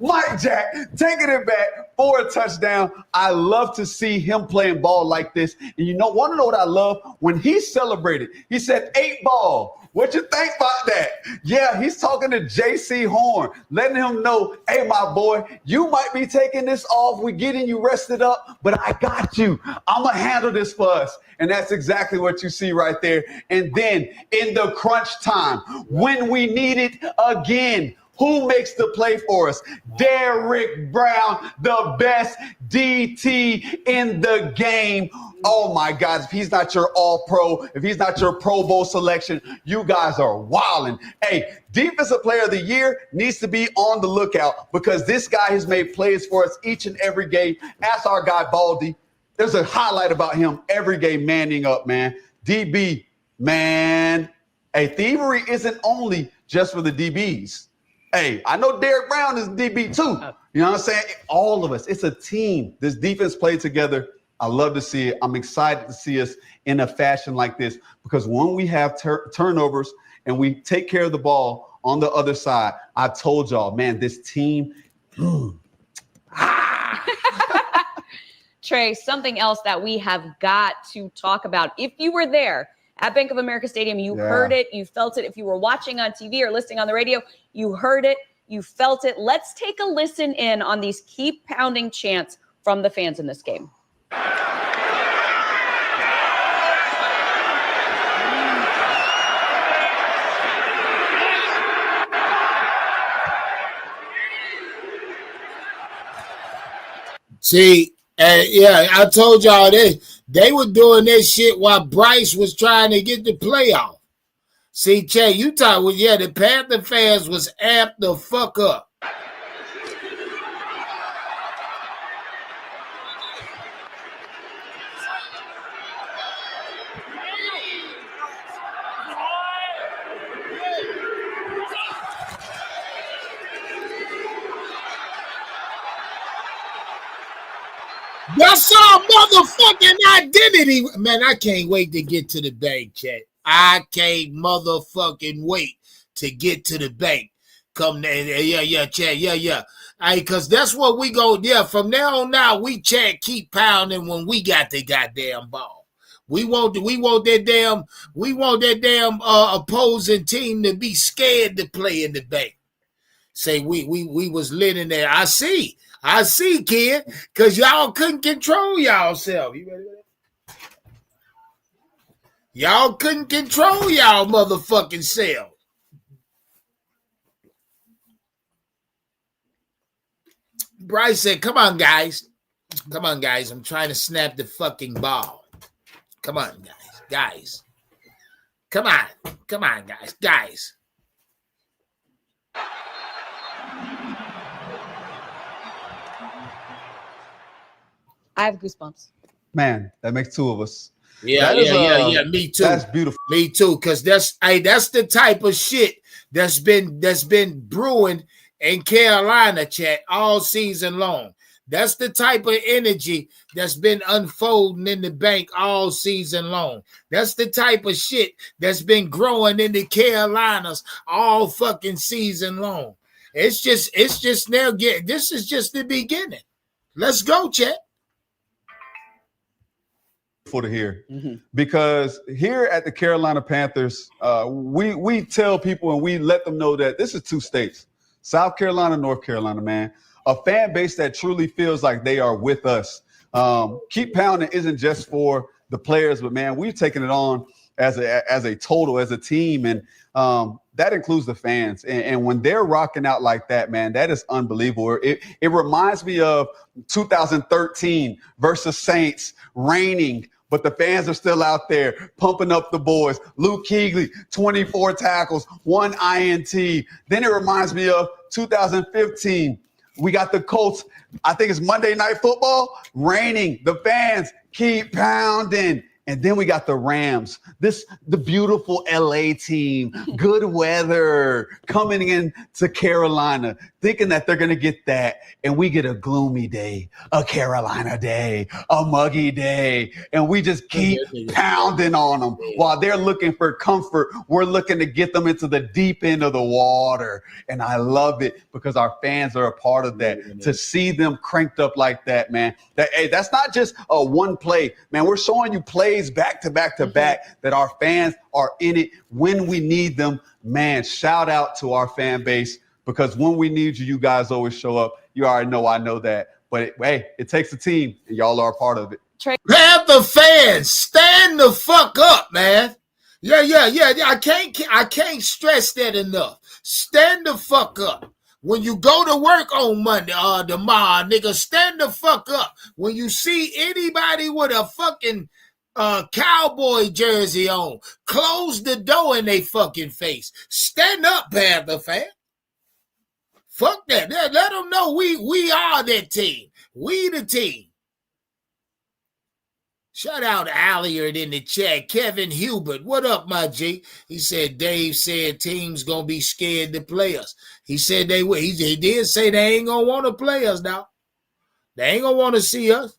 Mike Jack taking it back for a touchdown. I love to see him playing ball like this. And want to know what I love? When he celebrated, he said 8 ball. What you think about that? Yeah, he's talking to J.C. Horn, letting him know, hey, my boy, you might be taking this off. We're getting you rested up, but I got you. I'm going to handle this for us. And that's exactly what you see right there. And then in the crunch time, when we need it again, who makes the play for us? Derrick Brown, the best DT in the game. Oh my God, if he's not your all-pro, if he's not your Pro Bowl selection, you guys are wilding. Hey, Defensive Player of the Year needs to be on the lookout because this guy has made plays for us each and every game. Ask our guy Baldy. There's a highlight about him every game, manning up, man. DB, man. Hey, thievery isn't only just for the DBs. Hey, I know Derek Brown is DB too. You know what I'm saying? All of us. It's a team. This defense played together. I love to see it. I'm excited to see us in a fashion like this because when we have turnovers and we take care of the ball on the other side, I told y'all, man, this team. Trey, something else that we have got to talk about. If you were there at Bank of America Stadium, you heard it, you felt it. If you were watching on TV or listening on the radio, you heard it, you felt it. Let's take a listen in on these keep pounding chants from the fans in this game. See, I told y'all they were doing this shit while Bryce was trying to get the playoff. See, Che, you talk with the Panther fans was amped the fuck up. That's our motherfucking identity. Man, I can't wait to get to the bank, chat. I can't motherfucking wait to get to the bank. Come there, chat, Hey, cause that's what we go. Yeah, from now on out, we chat keep pounding when we got the goddamn ball. We want that damn opposing team to be scared to play in the bank. Say we was lit in there. I see, kid, because y'all couldn't control y'allself. You ready for that? Y'all couldn't control y'all motherfucking self. Bryce said, come on, guys. I'm trying to snap the fucking ball. Come on, guys. Come on, guys. I have goosebumps. Man, that makes two of us. Yeah. Me too. That's beautiful. Me too, because that's the type of shit that's been brewing in Carolina, chat, all season long. That's the type of energy that's been unfolding in the bank all season long. That's the type of shit that's been growing in the Carolinas all fucking season long. It's just now this is just the beginning. Let's go, chat. To hear because here at the Carolina Panthers, we tell people and we let them know that this is two states, South Carolina, North Carolina, man. A fan base that truly feels like they are with us. Keep pounding isn't just for the players, but man, we've taken it on as a total, as a team, and that includes the fans. And when they're rocking out like that, man, that is unbelievable. It reminds me of 2013 versus Saints, raining, but the fans are still out there pumping up the boys. Luke Kuechly, 24 tackles, 1 INT. Then it reminds me of 2015. We got the Colts. I think it's Monday Night Football. Raining. The fans keep pounding. And then we got the Rams, the beautiful LA team, good weather, coming in to Carolina, thinking that they're going to get that. And we get a gloomy day, a Carolina day, a muggy day. And we just keep pounding on them while they're looking for comfort. We're looking to get them into the deep end of the water. And I love it because our fans are a part of that. To see them cranked up like that, man. That's not just a one play, man. We're showing you plays back to back to back that our fans are in it when we need them. Man, shout out to our fan base because when we need you, you guys always show up. You already know I know that. But it takes a team, and y'all are a part of it. Panther fans, stand the fuck up, man. Yeah. I can't stress that enough. Stand the fuck up. When you go to work on Monday or tomorrow, nigga, stand the fuck up. When you see anybody with a fucking cowboy jersey on, close the door in they fucking face. Stand up, Panther fan. Fuck that. Let them know we are that team. We the team. Shout out Alliard in the chat. Kevin Hubert, what up, my G? He said Dave said teams gonna be scared to play us. He said they would. He did say they ain't gonna want to play us now. They ain't gonna want to see us.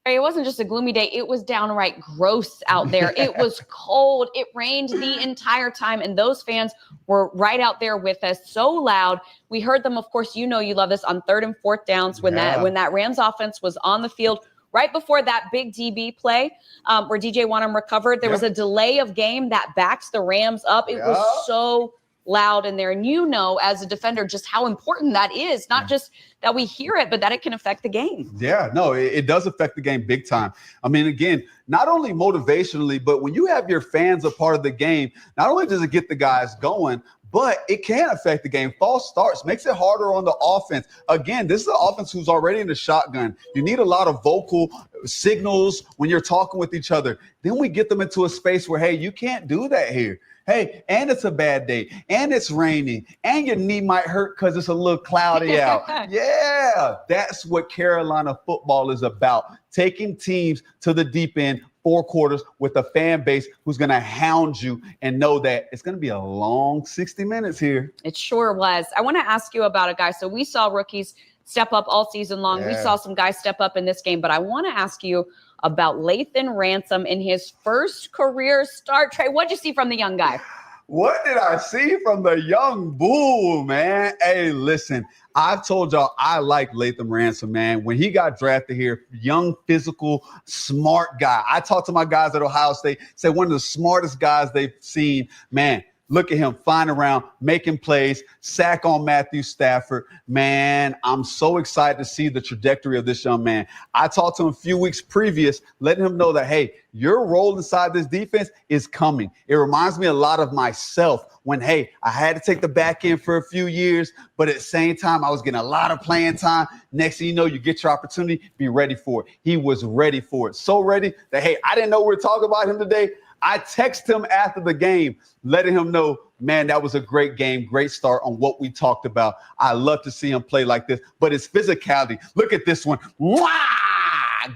It wasn't just a gloomy day. It was downright gross out there. It was cold. It rained the entire time. And those fans were right out there with us, so loud. We heard them, of course, you know you love this, on 3rd and 4th downs when that Rams offense was on the field. Right before that big DB play where DJ Wanham recovered, there was a delay of game that backs the Rams up. It was so loud in there. And you know, as a defender, just how important that is. Not just that we hear it, but that it can affect the game. Yeah, no, it does affect the game big time. I mean, again, not only motivationally, but when you have your fans a part of the game, not only does it get the guys going, but it can affect the game. False starts makes it harder on the offense. Again, this is an offense who's already in the shotgun. You need a lot of vocal signals when you're talking with each other. Then we get them into a space where, hey, you can't do that here. Hey, and it's a bad day, and it's raining, and your knee might hurt because it's a little cloudy out. Yeah, that's what Carolina football is about. Taking teams to the deep end, 4 quarters, with a fan base who's going to hound you and know that it's going to be a long 60 minutes here. It sure was. I want to ask you about a guy. So we saw rookies step up all season long. We saw some guys step up in this game, but I want to ask you about Lathan Ransom in his first career start. Trey, what'd you see from the young guy? What did I see from the young bull, man? Hey, listen, I've told y'all I like Lathan Ransom, man. When he got drafted here, young, physical, smart guy. I talked to my guys at Ohio State, said one of the smartest guys they've seen, man. Look at him flying around, making plays, sack on Matthew Stafford. Man, I'm so excited to see the trajectory of this young man. I talked to him a few weeks previous, letting him know that, hey, your role inside this defense is coming. It reminds me a lot of myself when, hey, I had to take the back end for a few years, but at the same time, I was getting a lot of playing time. Next thing you know, you get your opportunity, be ready for it. He was ready for it. So ready that, hey, I didn't know we were talking about him today. I texted him after the game, letting him know, man, that was a great game, great start on what we talked about. I love to see him play like this, but his physicality, look at this one. Mwah!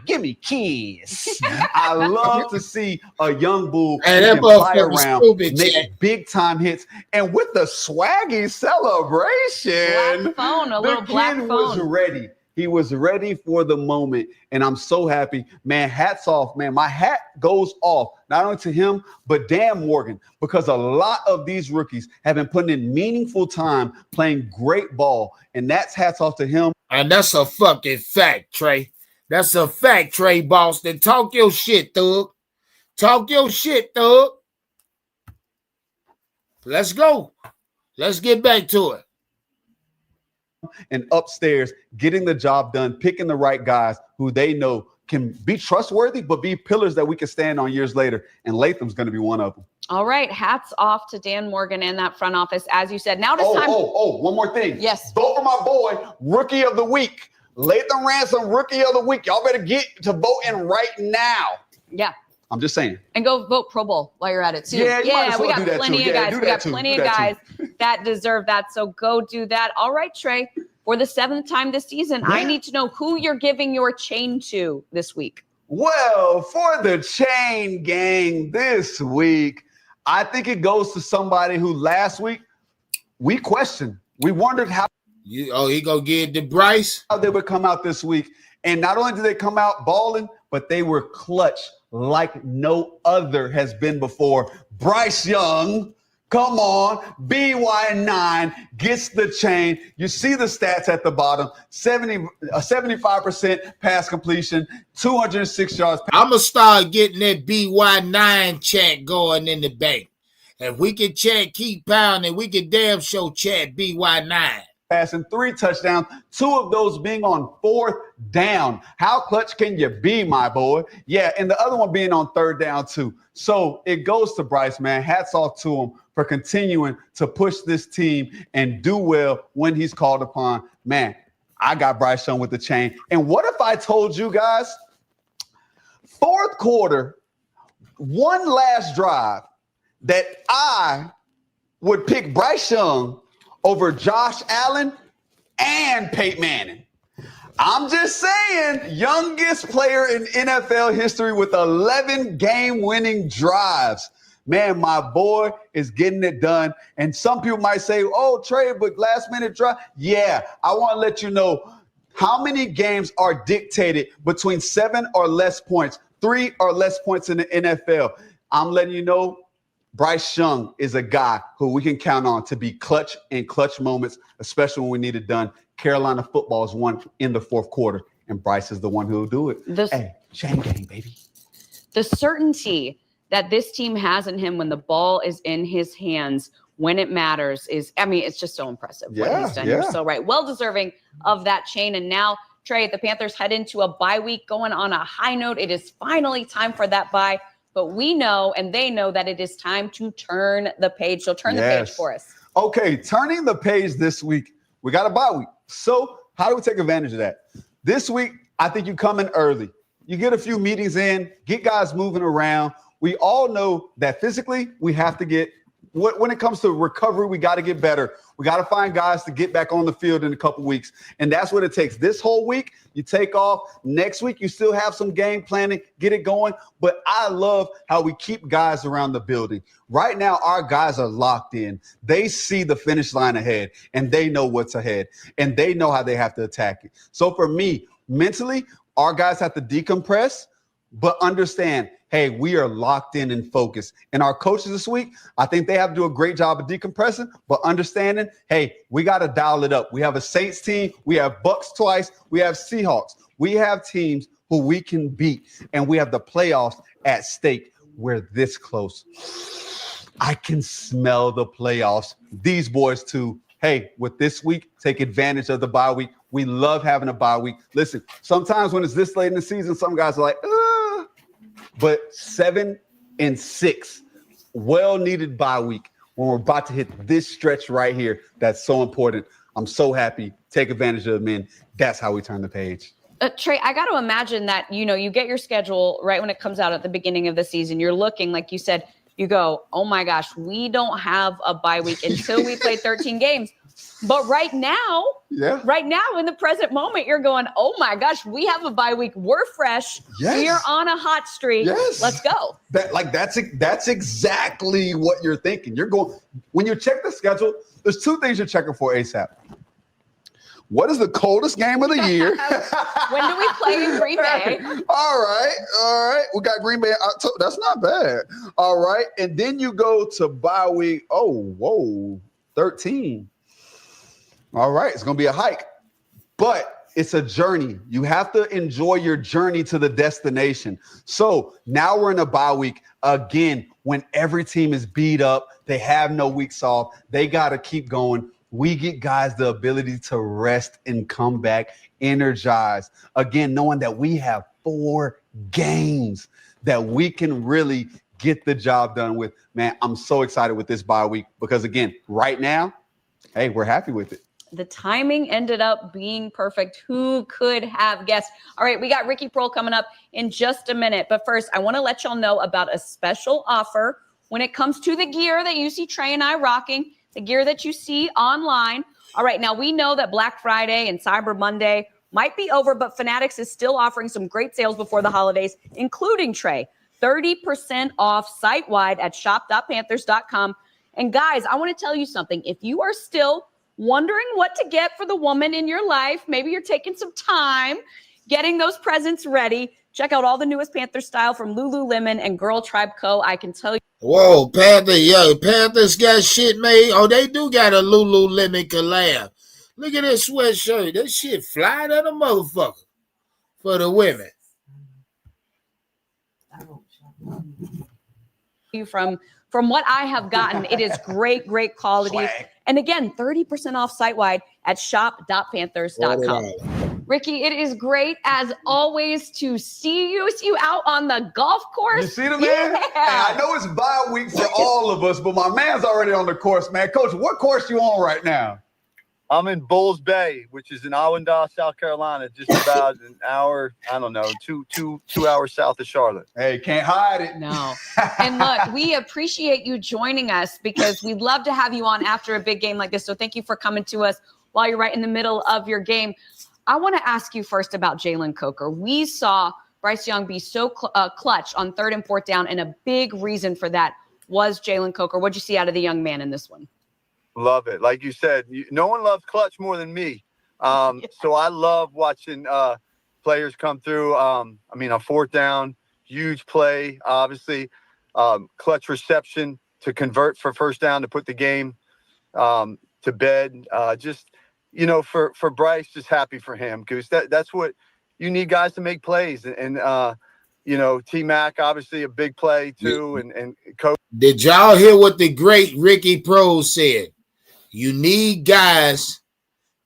Give me kiss. I love to see a young bull who can fly around, make big-time hits, and with the swaggy celebration, Black phone, a little black phone. The kid was ready. He was ready for the moment, and I'm so happy. Man, hats off, man. My hat goes off, not only to him, but Dan Morgan, because a lot of these rookies have been putting in meaningful time playing great ball, and that's hats off to him. And that's a fucking fact, Trey. That's a fact, Trey Boston. Talk your shit, thug. Talk your shit, thug. Let's go. Let's get back to it. And upstairs, getting the job done, picking the right guys who they know can be trustworthy, but be pillars that we can stand on years later. And Latham's going to be one of them. All right. Hats off to Dan Morgan and that front office, as you said. Now it's time. One more thing. Yes. Vote for my boy, Rookie of the Week. Lathan Ransom, Rookie of the Week. Y'all better get to voting right now. Yeah. I'm just saying. And go vote Pro Bowl while you're at it, too. Yeah, we got plenty of guys. We got plenty of guys that deserve that. So go do that. All right, Trey. For the 7th time this season, I need to know who you're giving your chain to this week. Well, for the chain gang this week, I think it goes to somebody who last week we questioned. We wondered how. He gonna get the Bryce? How they would come out this week. And not only did they come out balling, but they were clutch like no other has been before. Bryce Young, come on, BY9 gets the chain. You see the stats at the bottom, 75% pass completion, 206 yards. I'm going to start getting that BY9 chant going in the bank. If we can chant, keep pounding, we can damn show chant BY9. passing 3 touchdowns, 2 of those being on 4th down. How clutch can you be, my boy? Yeah, and the other one being on 3rd down too. So it goes to Bryce, man. Hats off to him for continuing to push this team and do well when he's called upon. Man, I got Bryce Young with the chain. And what if I told you guys, 4th quarter, one last drive, that I would pick Bryce Young over Josh Allen and Peyton Manning? I'm just saying, youngest player in NFL history with 11 game-winning drives. Man, my boy is getting it done. And some people might say, oh, Trey, but last-minute drive. Yeah, I want to let you know how many games are dictated between 7 or less points, 3 or less points in the NFL. I'm letting you know, Bryce Young is a guy who we can count on to be clutch in clutch moments, especially when we need it done. Carolina football is won in the 4th quarter, and Bryce is the one who will do it. Hey, chain gang, baby. The certainty that this team has in him when the ball is in his hands, when it matters, is, I mean, it's just so impressive what he's done. You're so right. Well deserving of that chain. And now, Trey, the Panthers head into a bye week going on a high note. It is finally time for that bye. But we know, and they know, that it is time to turn the page. So turn the page for us. Okay, turning the page this week. We got a bye week. So how do we take advantage of that? This week, I think you come in early. You get a few meetings in, get guys moving around. We all know that physically we have to get, when it comes to recovery, we got to get better. We got to find guys to get back on the field in a couple weeks. And that's what it takes. This whole week, you take off. Next week, you still have some game planning, get it going. But I love how we keep guys around the building. Right now, our guys are locked in. They see the finish line ahead, and they know what's ahead, and they know how they have to attack it. So for me, mentally, our guys have to decompress, but understand, hey, we are locked in and focused. And our coaches this week, I think they have to do a great job of decompressing, but understanding, hey, we got to dial it up. We have a Saints team. We have Bucks twice. We have Seahawks. We have teams who we can beat, and we have the playoffs at stake. We're this close. I can smell the playoffs. These boys too. Hey, with this week, take advantage of the bye week. We love having a bye week. Listen, sometimes when it's this late in the season, some guys are like, but 7 and 6, well-needed bye week when we're about to hit this stretch right here. That's so important. I'm so happy. Take advantage of the men. That's how we turn the page. Trey, I got to imagine that, you get your schedule right when it comes out at the beginning of the season. You're looking, like you said, you go, oh my gosh, we don't have a bye week until we play 13 games. But right now, in the present moment, you're going, oh my gosh, we have a bye week. We're fresh. We are on a hot streak. Let's go. That's exactly what you're thinking. You're going, when you check the schedule, there's 2 things you're checking for ASAP. What is the coldest game of the year? When do we play in Green Bay? All right. We got Green Bay. That's not bad. All right. And then you go to bye week. Oh, whoa, 13. All right. It's going to be a hike. But it's a journey. You have to enjoy your journey to the destination. So now we're in a bye week again when every team is beat up. They have no weeks off. They got to keep going. We get guys the ability to rest and come back energized. Again, knowing that we have 4 games that we can really get the job done with. Man, I'm so excited with this bye week because, again, right now, hey, we're happy with it. The timing ended up being perfect. Who could have guessed? All right, we got Ricky Proehl coming up in just a minute. But first, I want to let y'all know about a special offer when it comes to the gear that you see Trey and I rocking. The gear that you see online. All right, now we know that Black Friday and Cyber Monday might be over, but Fanatics is still offering some great sales before the holidays, including, Trey, 30% off site-wide at shop.panthers.com. And guys, I want to tell you something. If you are still wondering what to get for the woman in your life, maybe you're taking some time getting those presents ready, check out all the newest Panther style from Lululemon and Girl Tribe Co. I can tell you. Whoa, Panthers got shit made. Oh, they do got a Lululemon collab. Look at this sweatshirt. That shit fly to the motherfucker for the women. From what I have gotten, it is great quality. Swag. And again, 30% off site-wide at shop.panthers.com. Ricky, it is great as always to see you out on the golf course. You see the man? Yeah. Hey, I know it's bye week for all of us, but my man's already on the course, man. Coach, what course you on right now? I'm in Bulls Bay, which is in Allendale, South Carolina, just about an hour, I don't know, two hours south of Charlotte. Hey, can't hide it. No. And look, we appreciate you joining us because we'd love to have you on after a big game like this. So thank you for coming to us while you're right in the middle of your game. I want to ask you first about Jalen Coker. We saw Bryce Young be so clutch on 3rd and 4th down, and a big reason for that was Jalen Coker. What'd you see out of the young man in this one? Love it. Like you said, no one loves clutch more than me. So I love watching players come through. On 4th down, huge play, obviously. Clutch reception to convert for 1st down to put the game to bed. For Bryce, just happy for him because that's what you need, guys to make plays. And T-Mac, obviously a big play too. And Coach. Did y'all hear what the great Ricky Proehl said? You need guys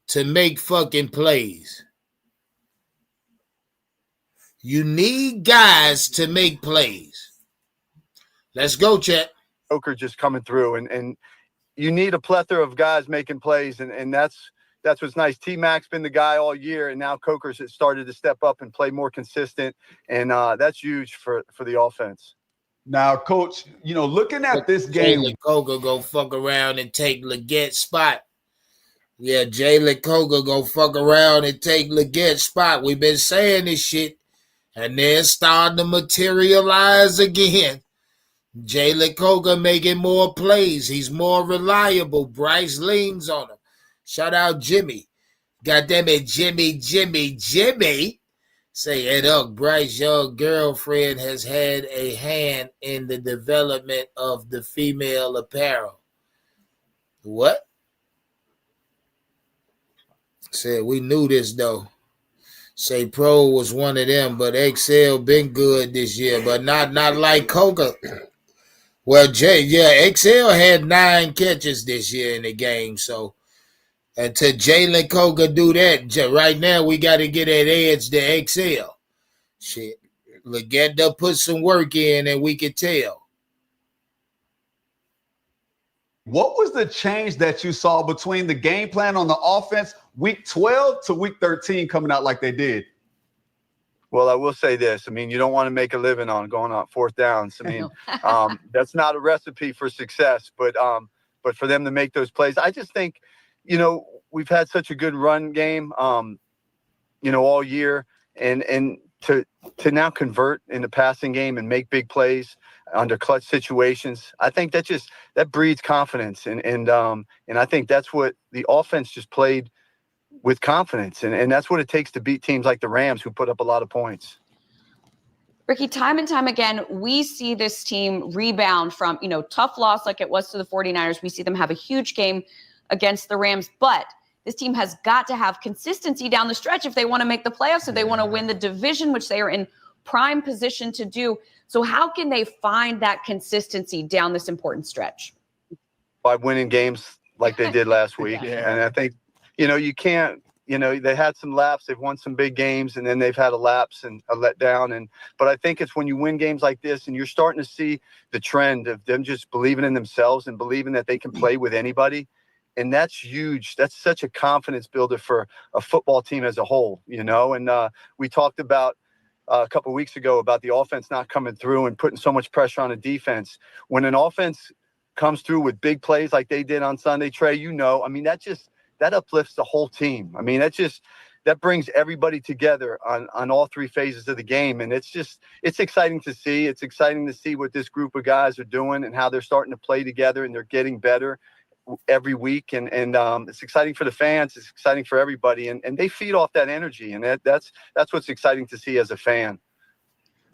to make fucking plays. You need guys to make plays. Let's go, Chet. Coker just coming through, and you need a plethora of guys making plays, and that's what's nice. T-Mac's been the guy all year, and now Coker's started to step up and play more consistent, and that's huge for the offense. Now, Coach, looking at this game. Jalen Coker go fuck around and take Leggett's spot. Yeah, Jalen Coker go fuck around and take Leggett's spot. We've been saying this shit, and then starting to materialize again. Jalen Coker making more plays. He's more reliable. Bryce leans on him. Shout out Jimmy. Goddamn it, Jimmy. Say, Ed Up, Bryce Young girlfriend has had a hand in the development of the female apparel. What? Said, we knew this, though. Say, Pro was one of them, but XL been good this year, but not like Coker. Well, XL had 9 catches this year in the game, so until Jalen Coker do that, right now we got to get that edge to XL. Shit, Legenda put some work in and we could tell. What was the change that you saw between the game plan on the offense week 12 to week 13 coming out like they did? Well, I will say this. You don't want to make a living on going on 4th downs. That's not a recipe for success, but for them to make those plays, I just think, we've had such a good run game, all year, and to now convert in the passing game and make big plays under clutch situations, I think that breeds confidence, and I think that's what the offense just played with confidence, and that's what it takes to beat teams like the Rams, who put up a lot of points. Ricky, time and time again, we see this team rebound from, tough loss like it was to the 49ers. We see them have a huge game against the Rams, but this team has got to have consistency down the stretch if they want to make the playoffs, if they want to win the division, which they are in prime position to do. So how can they find that consistency down this important stretch? By winning games like they did last week. Yeah. And I think, you can't, they had some laps, they've won some big games, and then they've had a lapse and a letdown. But I think it's when you win games like this and you're starting to see the trend of them just believing in themselves and believing that they can play with anybody. And that's huge. That's such a confidence builder for a football team as a whole, And we talked about a couple of weeks ago about the offense not coming through and putting so much pressure on a defense. When an offense comes through with big plays like they did on Sunday, Trey, that uplifts the whole team. That brings everybody together on all 3 phases of the game. And it's exciting to see. It's exciting to see what this group of guys are doing and how they're starting to play together and they're getting better every week. And it's exciting for the fans. It's exciting for everybody. And they feed off that energy. And that's what's exciting to see as a fan.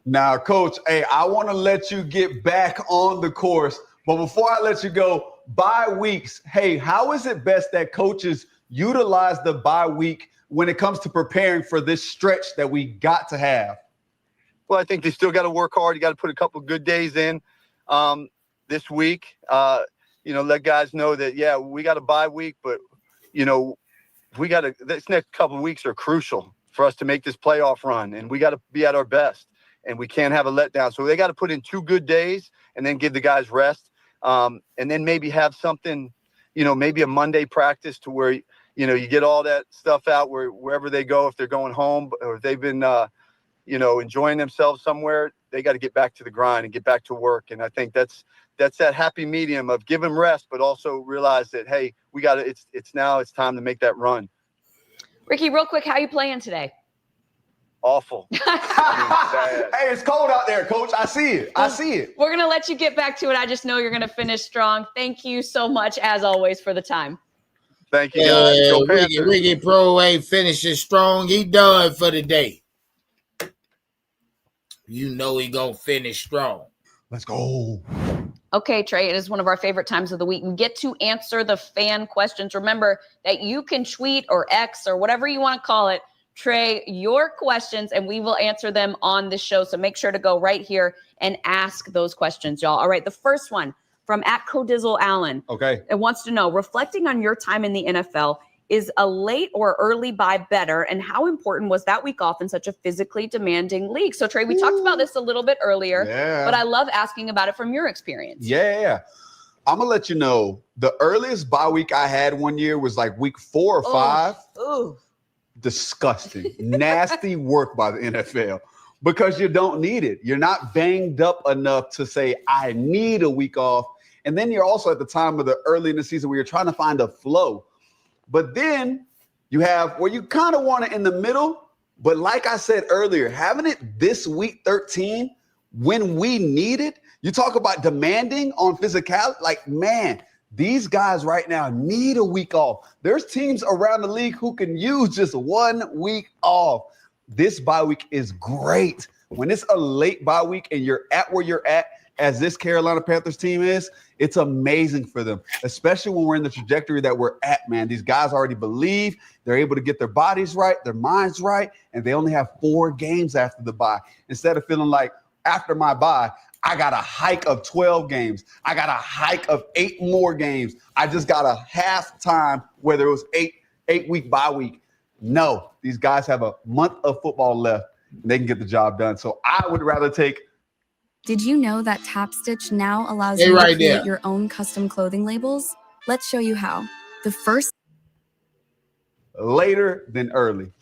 Now, Coach, I want to let you get back on the course. But before I let you go, bye weeks. Hey, how is it best that coaches utilize the bye week when it comes to preparing for this stretch that we got to have? Well, I think they still got to work hard. You got to put a couple of good days in this week. let guys know that, yeah, we got a bye week, but, this next couple of weeks are crucial for us to make this playoff run, and we got to be at our best, and we can't have a letdown. So they got to put in 2 good days and then give the guys rest, and then maybe have something, maybe a Monday practice to where, you get all that stuff out wherever they go, if they're going home or if they've been, enjoying themselves somewhere, they got to get back to the grind and get back to work. And I think that's that happy medium of give them rest, but also realize that, hey, it's time to make that run. Ricky, real quick, how you playing today? Awful. Hey, it's cold out there, Coach. I see it. We're going to let you get back to it. I just know you're going to finish strong. Thank you so much, as always, for the time. Thank you, guys. Go Ricky Proehl finishing strong. He done for the day. You know he going to finish strong. Let's go. Okay, Trey, it is one of our favorite times of the week. We get to answer the fan questions. Remember that you can tweet or X or whatever you want to call it, Trey, your questions, and we will answer them on the show. So make sure to go right here and ask those questions, y'all. All right, the first one from @Codizzle Allen. Okay. It wants to know, reflecting on your time in the NFL, is a late or early bye better? And how important was that week off in such a physically demanding league? So, Trey, we talked about this a little bit earlier, but I love asking about it from your experience. Yeah. I'm going to let you know, the earliest bye week I had one year was like week 4 or 5. Ooh. Disgusting. Nasty work by the NFL because you don't need it. You're not banged up enough to say, I need a week off. And then you're also at the time of the early in the season where you're trying to find a flow. But then you have where you kind of want it in the middle. But like I said earlier, having it this week 13 when we need it, you talk about demanding on physicality. Like, man, these guys right now need a week off. There's teams around the league who can use just 1 week off. This bye week is great. When it's a late bye week and you're at where you're at, as this Carolina Panthers team is, it's amazing for them, especially when we're in the trajectory that we're at, man. These guys already believe they're able to get their bodies right, their minds right, and they only have 4 games after the bye. Instead of feeling like after my bye, I got a hike of 12 games. I got a hike of 8 more games. I just got a half time, whether it was 8-week bye week. No, these guys have a month of football left, and they can get the job done. So I would rather take. Did you know that Tap Stitch now allows you to create your own custom clothing labels? Let's show you how. The first. Later than early.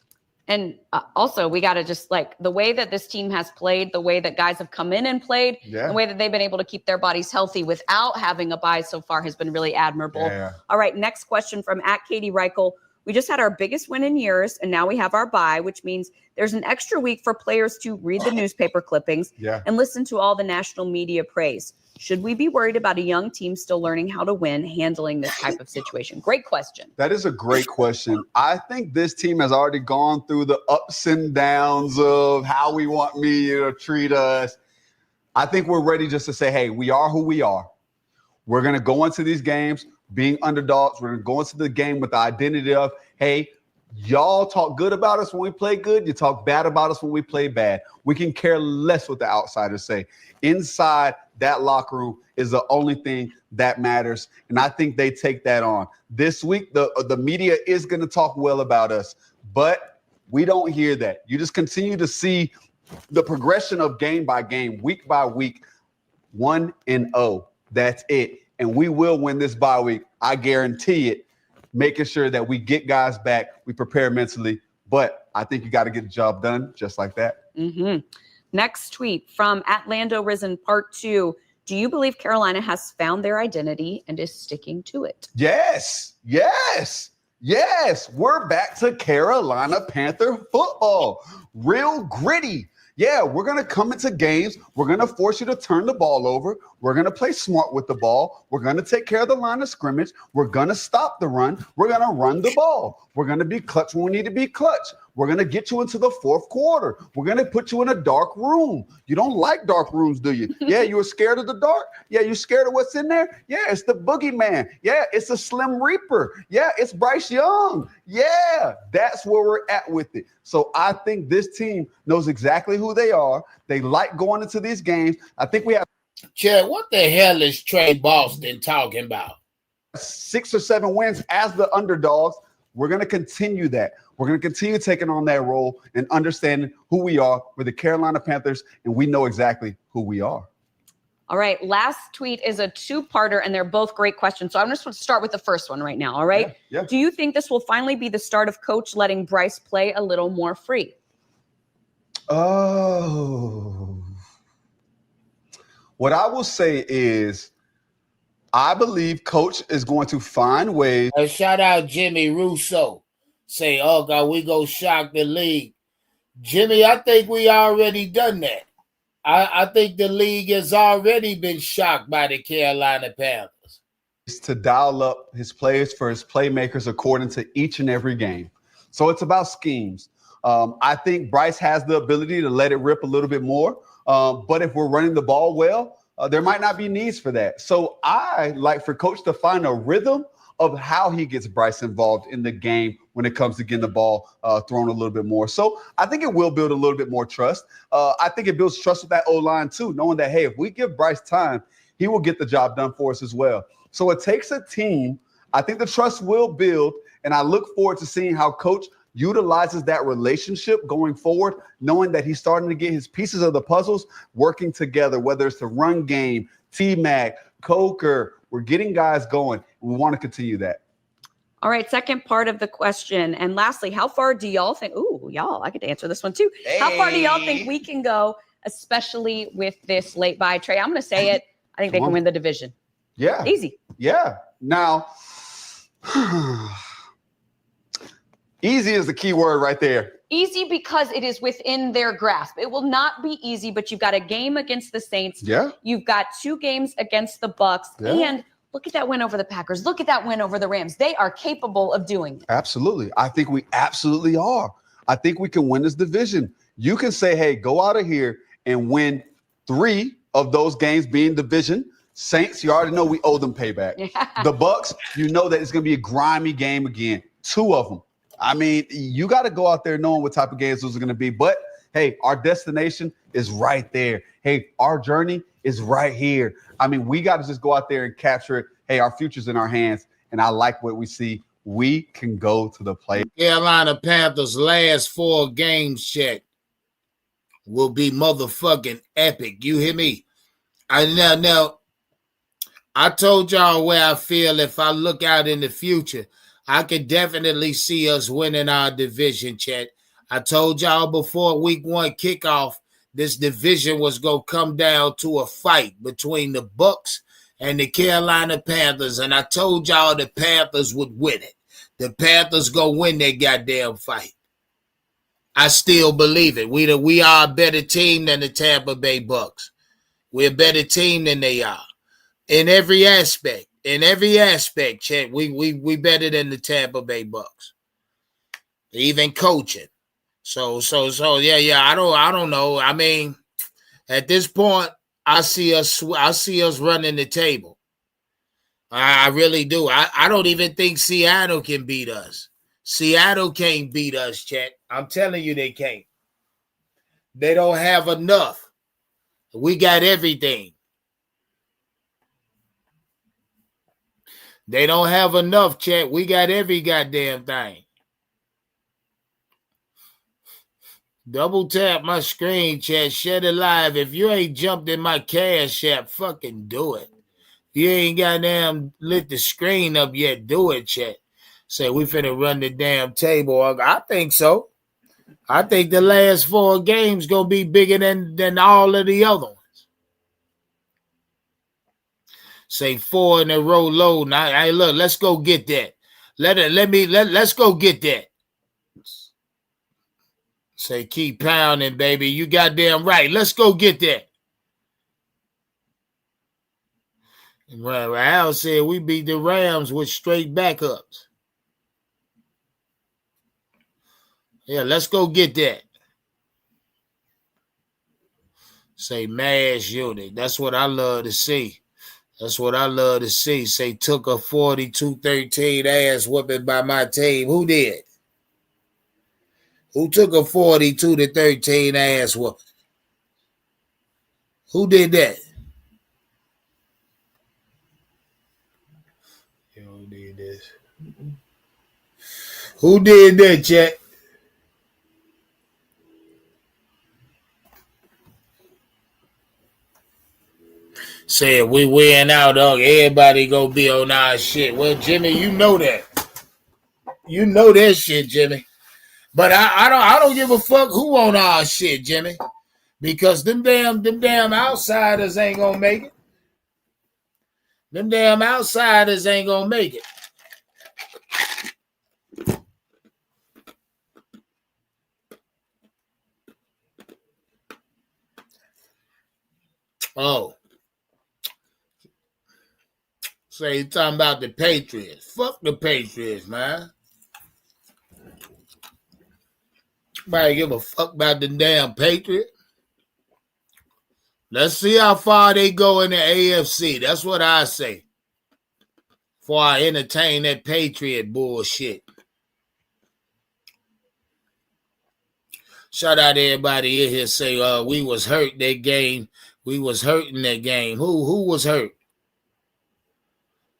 And also, we got to just the way that this team has played, the way that guys have come in and played, the way that they've been able to keep their bodies healthy without having a bye so far has been really admirable. Yeah. All right, next question from @Katie Reichel. We just had our biggest win in years, and now we have our bye, which means there's an extra week for players to read the newspaper clippings and listen to all the national media praise. Should we be worried about a young team still learning how to win, handling this type of situation? Great question. That is a great question. I think this team has already gone through the ups and downs of how we want media to treat us. I think we're ready just to say, hey, we are who we are. We're going to go into these games being underdogs. We're going to go into the game with the identity of, hey, y'all talk good about us when we play good. You talk bad about us when we play bad. We can care less what the outsiders say. Inside that locker room is the only thing that matters. And I think they take that on. This week, the media is going to talk well about us, but we don't hear that. You just continue to see the progression of game by game, week by week, 1-0. That's it. And we will win this bye week. I guarantee it, making sure that we get guys back, we prepare mentally. But I think you got to get the job done just like that. Mm-hmm. Next tweet from @Lando Risen Part 2. Do you believe Carolina has found their identity and is sticking to it? Yes. We're back to Carolina Panther football. Real gritty. Yeah, we're going to come into games. We're going to force you to turn the ball over. We're going to play smart with the ball. We're going to take care of the line of scrimmage. We're going to stop the run. We're going to run the ball. We're going to be clutch when we need to be clutch. We're going to get you into the fourth quarter. We're going to put you in a dark room. You don't like dark rooms, do you? Yeah, you were scared of the dark? Yeah, you scared of what's in there? Yeah, it's the boogeyman. Yeah, it's the Slim Reaper. Yeah, it's Bryce Young. Yeah, that's where we're at with it. So I think this team knows exactly who they are. They like going into these games. I think we have. Chad, what the hell is Trey Boston talking about? 6 or 7 wins as the underdogs. We're going to continue that. We're going to continue taking on that role and understanding who we are. We're the Carolina Panthers, and we know exactly who we are. All right. Last tweet is a two-parter, and they're both great questions. So I'm just going to start with the first one right now. All right. Yeah. Do you think this will finally be the start of Coach letting Bryce play a little more free? Oh. What I will say is I believe Coach is going to find ways. Shout out Jimmy Russo. Say, oh, God, we go shock the league. Jimmy, I think we already done that. I think the league has already been shocked by the Carolina Panthers. To dial up his players for his playmakers according to each and every game. So it's about schemes. I think Bryce has the ability to let it rip a little bit more. But if we're running the ball well, there might not be needs for that. So I like for Coach to find a rhythm of how he gets Bryce involved in the game when it comes to getting the ball thrown a little bit more. So I think it will build a little bit more trust. I think it builds trust with that O-line too, knowing that, hey, if we give Bryce time, he will get the job done for us as well. So it takes a team. I think the trust will build, and I look forward to seeing how Coach utilizes that relationship going forward, knowing that he's starting to get his pieces of the puzzles working together, whether it's the run game, T-Mac, Coker. We're getting guys going. We want to continue that. All right, second part of the question. And lastly, how far do y'all think? Ooh, y'all, I get to answer this one too. Hey. How far do y'all think we can go, especially with this late bye? Trey, I'm going to say it. I think they can win the division. Yeah. Easy. Yeah. Now, easy is the key word right there. Easy because it is within their grasp. It will not be easy, but you've got a game against the Saints. Yeah. You've got 2 games against the Bucks. Yeah. And look at that win over the Packers. Look at that win over the Rams. They are capable of doing it. Absolutely. I think we absolutely are. I think we can win this division. You can say, hey, go out of here and win 3 of those games being division. Saints, you already know we owe them payback. Yeah. The Bucks, you know that it's going to be a grimy game again. 2 of them. I mean, you got to go out there knowing what type of games those are going to be. But, hey, our destination is right there. Hey, our journey is right here. I mean, we got to just go out there and capture it. Hey, our future's in our hands, and I like what we see. We can go to the play. Carolina Panthers' last 4 games check will be motherfucking epic. You hear me? Now, I told y'all where I feel if I look out in the future. I can definitely see us winning our division, Chet. I told y'all before week 1 kickoff, this division was going to come down to a fight between the Bucks and the Carolina Panthers, and I told y'all the Panthers would win it. The Panthers going to win that goddamn fight. I still believe it. We are a better team than the Tampa Bay Bucks. We're a better team than they are. In every aspect. In every aspect, Chet, we better than the Tampa Bay Bucks. Even coaching. So yeah. I don't know. I mean, at this point, I see us running the table. I really do. I don't even think Seattle can beat us. Seattle can't beat us, Chet. I'm telling you, they can't. They don't have enough. We got everything. They don't have enough, Chet. We got every goddamn thing. Double tap my screen, Chet. Share it live. If you ain't jumped in my Cash App, fucking do it. You ain't goddamn lit the screen up yet. Do it, Chet. Say we finna run the damn table. I think so. I think the last 4 games gonna be bigger than all of the other ones. Say 4 in a row low. Now, hey, look, let's go get that. Let's go get that. Say keep pounding, baby. You goddamn right. Let's go get that. Well, Al said we beat the Rams with straight backups. Yeah, let's go get that. Say mass unit. That's what I love to see. That's what I love to see. Say took a 42-13 ass whooping by my team. Who did? Who took a 42-13 ass whooping? Who did that? is. Who did that, chat? Said we win out, dog. Everybody go be on our shit. Well, Jimmy, you know that. You know that shit, Jimmy. But I don't give a fuck who on our shit, Jimmy. Because them damn outsiders ain't gonna make it. Them damn outsiders ain't gonna make it. Oh. So you talking about the Patriots. Fuck the Patriots, man. Nobody give a fuck about the damn Patriots. Let's see how far they go in the AFC. That's what I say. Before I entertain that Patriot bullshit. Shout out to everybody in here say we was hurt that game. We was hurting that game. Who was hurt?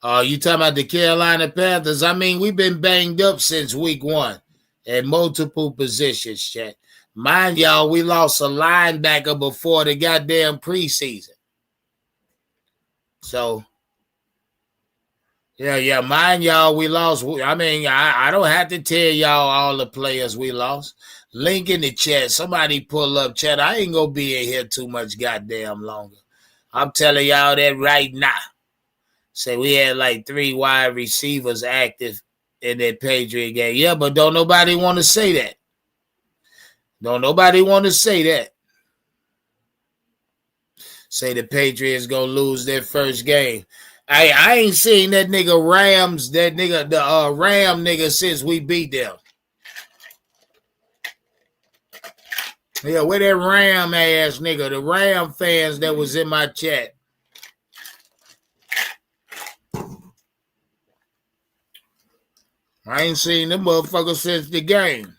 You talking about the Carolina Panthers? I mean, we've been banged up since week 1 at multiple positions, chat. Mind y'all, we lost a linebacker before the goddamn preseason. So, yeah, mind y'all, we lost. I mean, I don't have to tell y'all all the players we lost. Link in the chat. Somebody pull up, chat. I ain't going to be in here too much goddamn longer. I'm telling y'all that right now. Say we had like 3 wide receivers active in that Patriot game. Yeah, but don't nobody want to say that. Don't nobody want to say that. Say the Patriots gonna lose their first game. I ain't seen that nigga Rams, the Ram nigga since we beat them. Yeah, where that Ram ass nigga, the Ram fans that was in my chat. I ain't seen them motherfuckers since the game.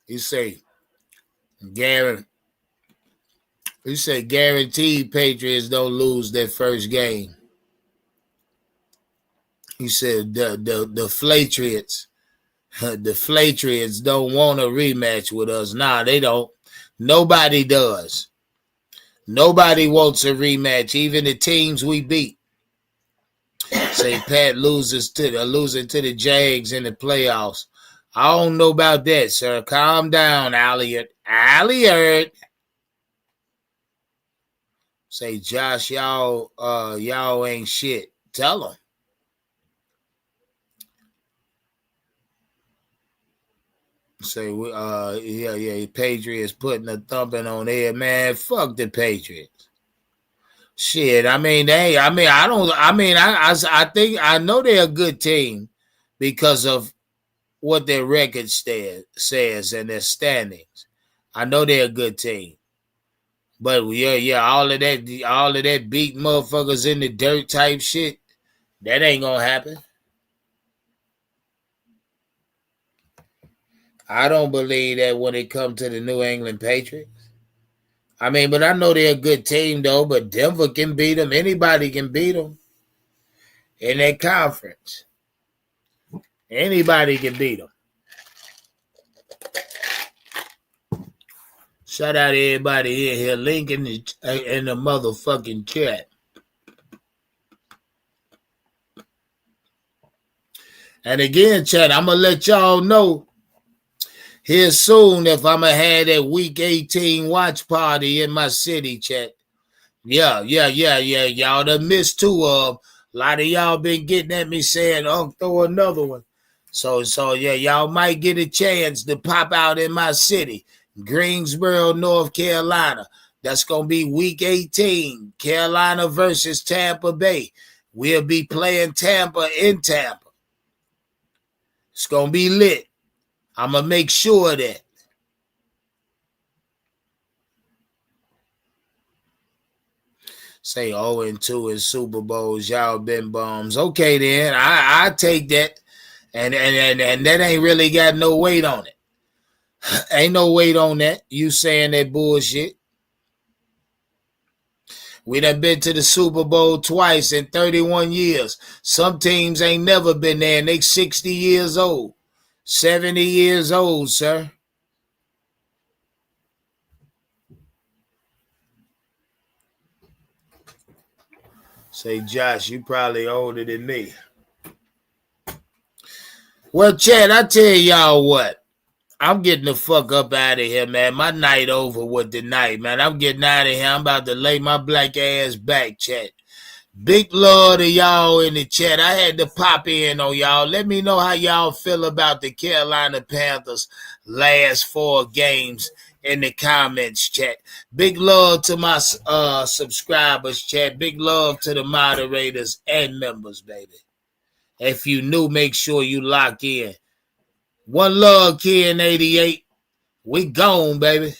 He say guaranteed Patriots don't lose their first game. He said the Flatriots, the Flatriots don't want a rematch with us. Nah, they don't. Nobody does. Nobody wants a rematch, even the teams we beat. Say Pat losing to the Jags in the playoffs. I don't know about that, sir. Calm down, Elliot. Say, Josh, y'all ain't shit. Tell them. Say, Patriots putting a thumping on there, man. Fuck the Patriots. Shit, I think I know they're a good team because of what their record says and their standings. I know they're a good team. But all of that beat motherfuckers in the dirt type shit, that ain't gonna happen. I don't believe that when it comes to the New England Patriots. I mean, but I know they're a good team, though, but Denver can beat them. Anybody can beat them in that conference. Anybody can beat them. Shout out to everybody in here. Link in the motherfucking chat. And again, chat, I'm going to let y'all know here soon if I'm going to have that week 18 watch party in my city, chat. Yeah. Y'all done missed 2 of them. A lot of y'all been getting at me saying, throw another one. So y'all might get a chance to pop out in my city, Greensboro, North Carolina. That's going to be week 18, Carolina versus Tampa Bay. We'll be playing Tampa in Tampa. It's going to be lit. I'm going to make sure of that. Say 0-2 in Super Bowls. Y'all been bums. Okay, then. I take that. And that ain't really got no weight on it. Ain't no weight on that. You saying that bullshit. We done been to the Super Bowl twice in 31 years. Some teams ain't never been there, and they 60 years old. 70 years old, sir. Say, Josh, you probably older than me. Well, Chad, I tell y'all what. I'm getting the fuck up out of here, man. My night over with tonight, man. I'm getting out of here. I'm about to lay my black ass back, Chad. Big love to y'all in the chat. I had to pop in on y'all. Let me know how y'all feel about the Carolina Panthers last 4 games in the comments, chat. Big love to my subscribers, chat. Big love to the moderators and members, baby. If you new, make sure you lock in. One love, Ken88. We gone, baby.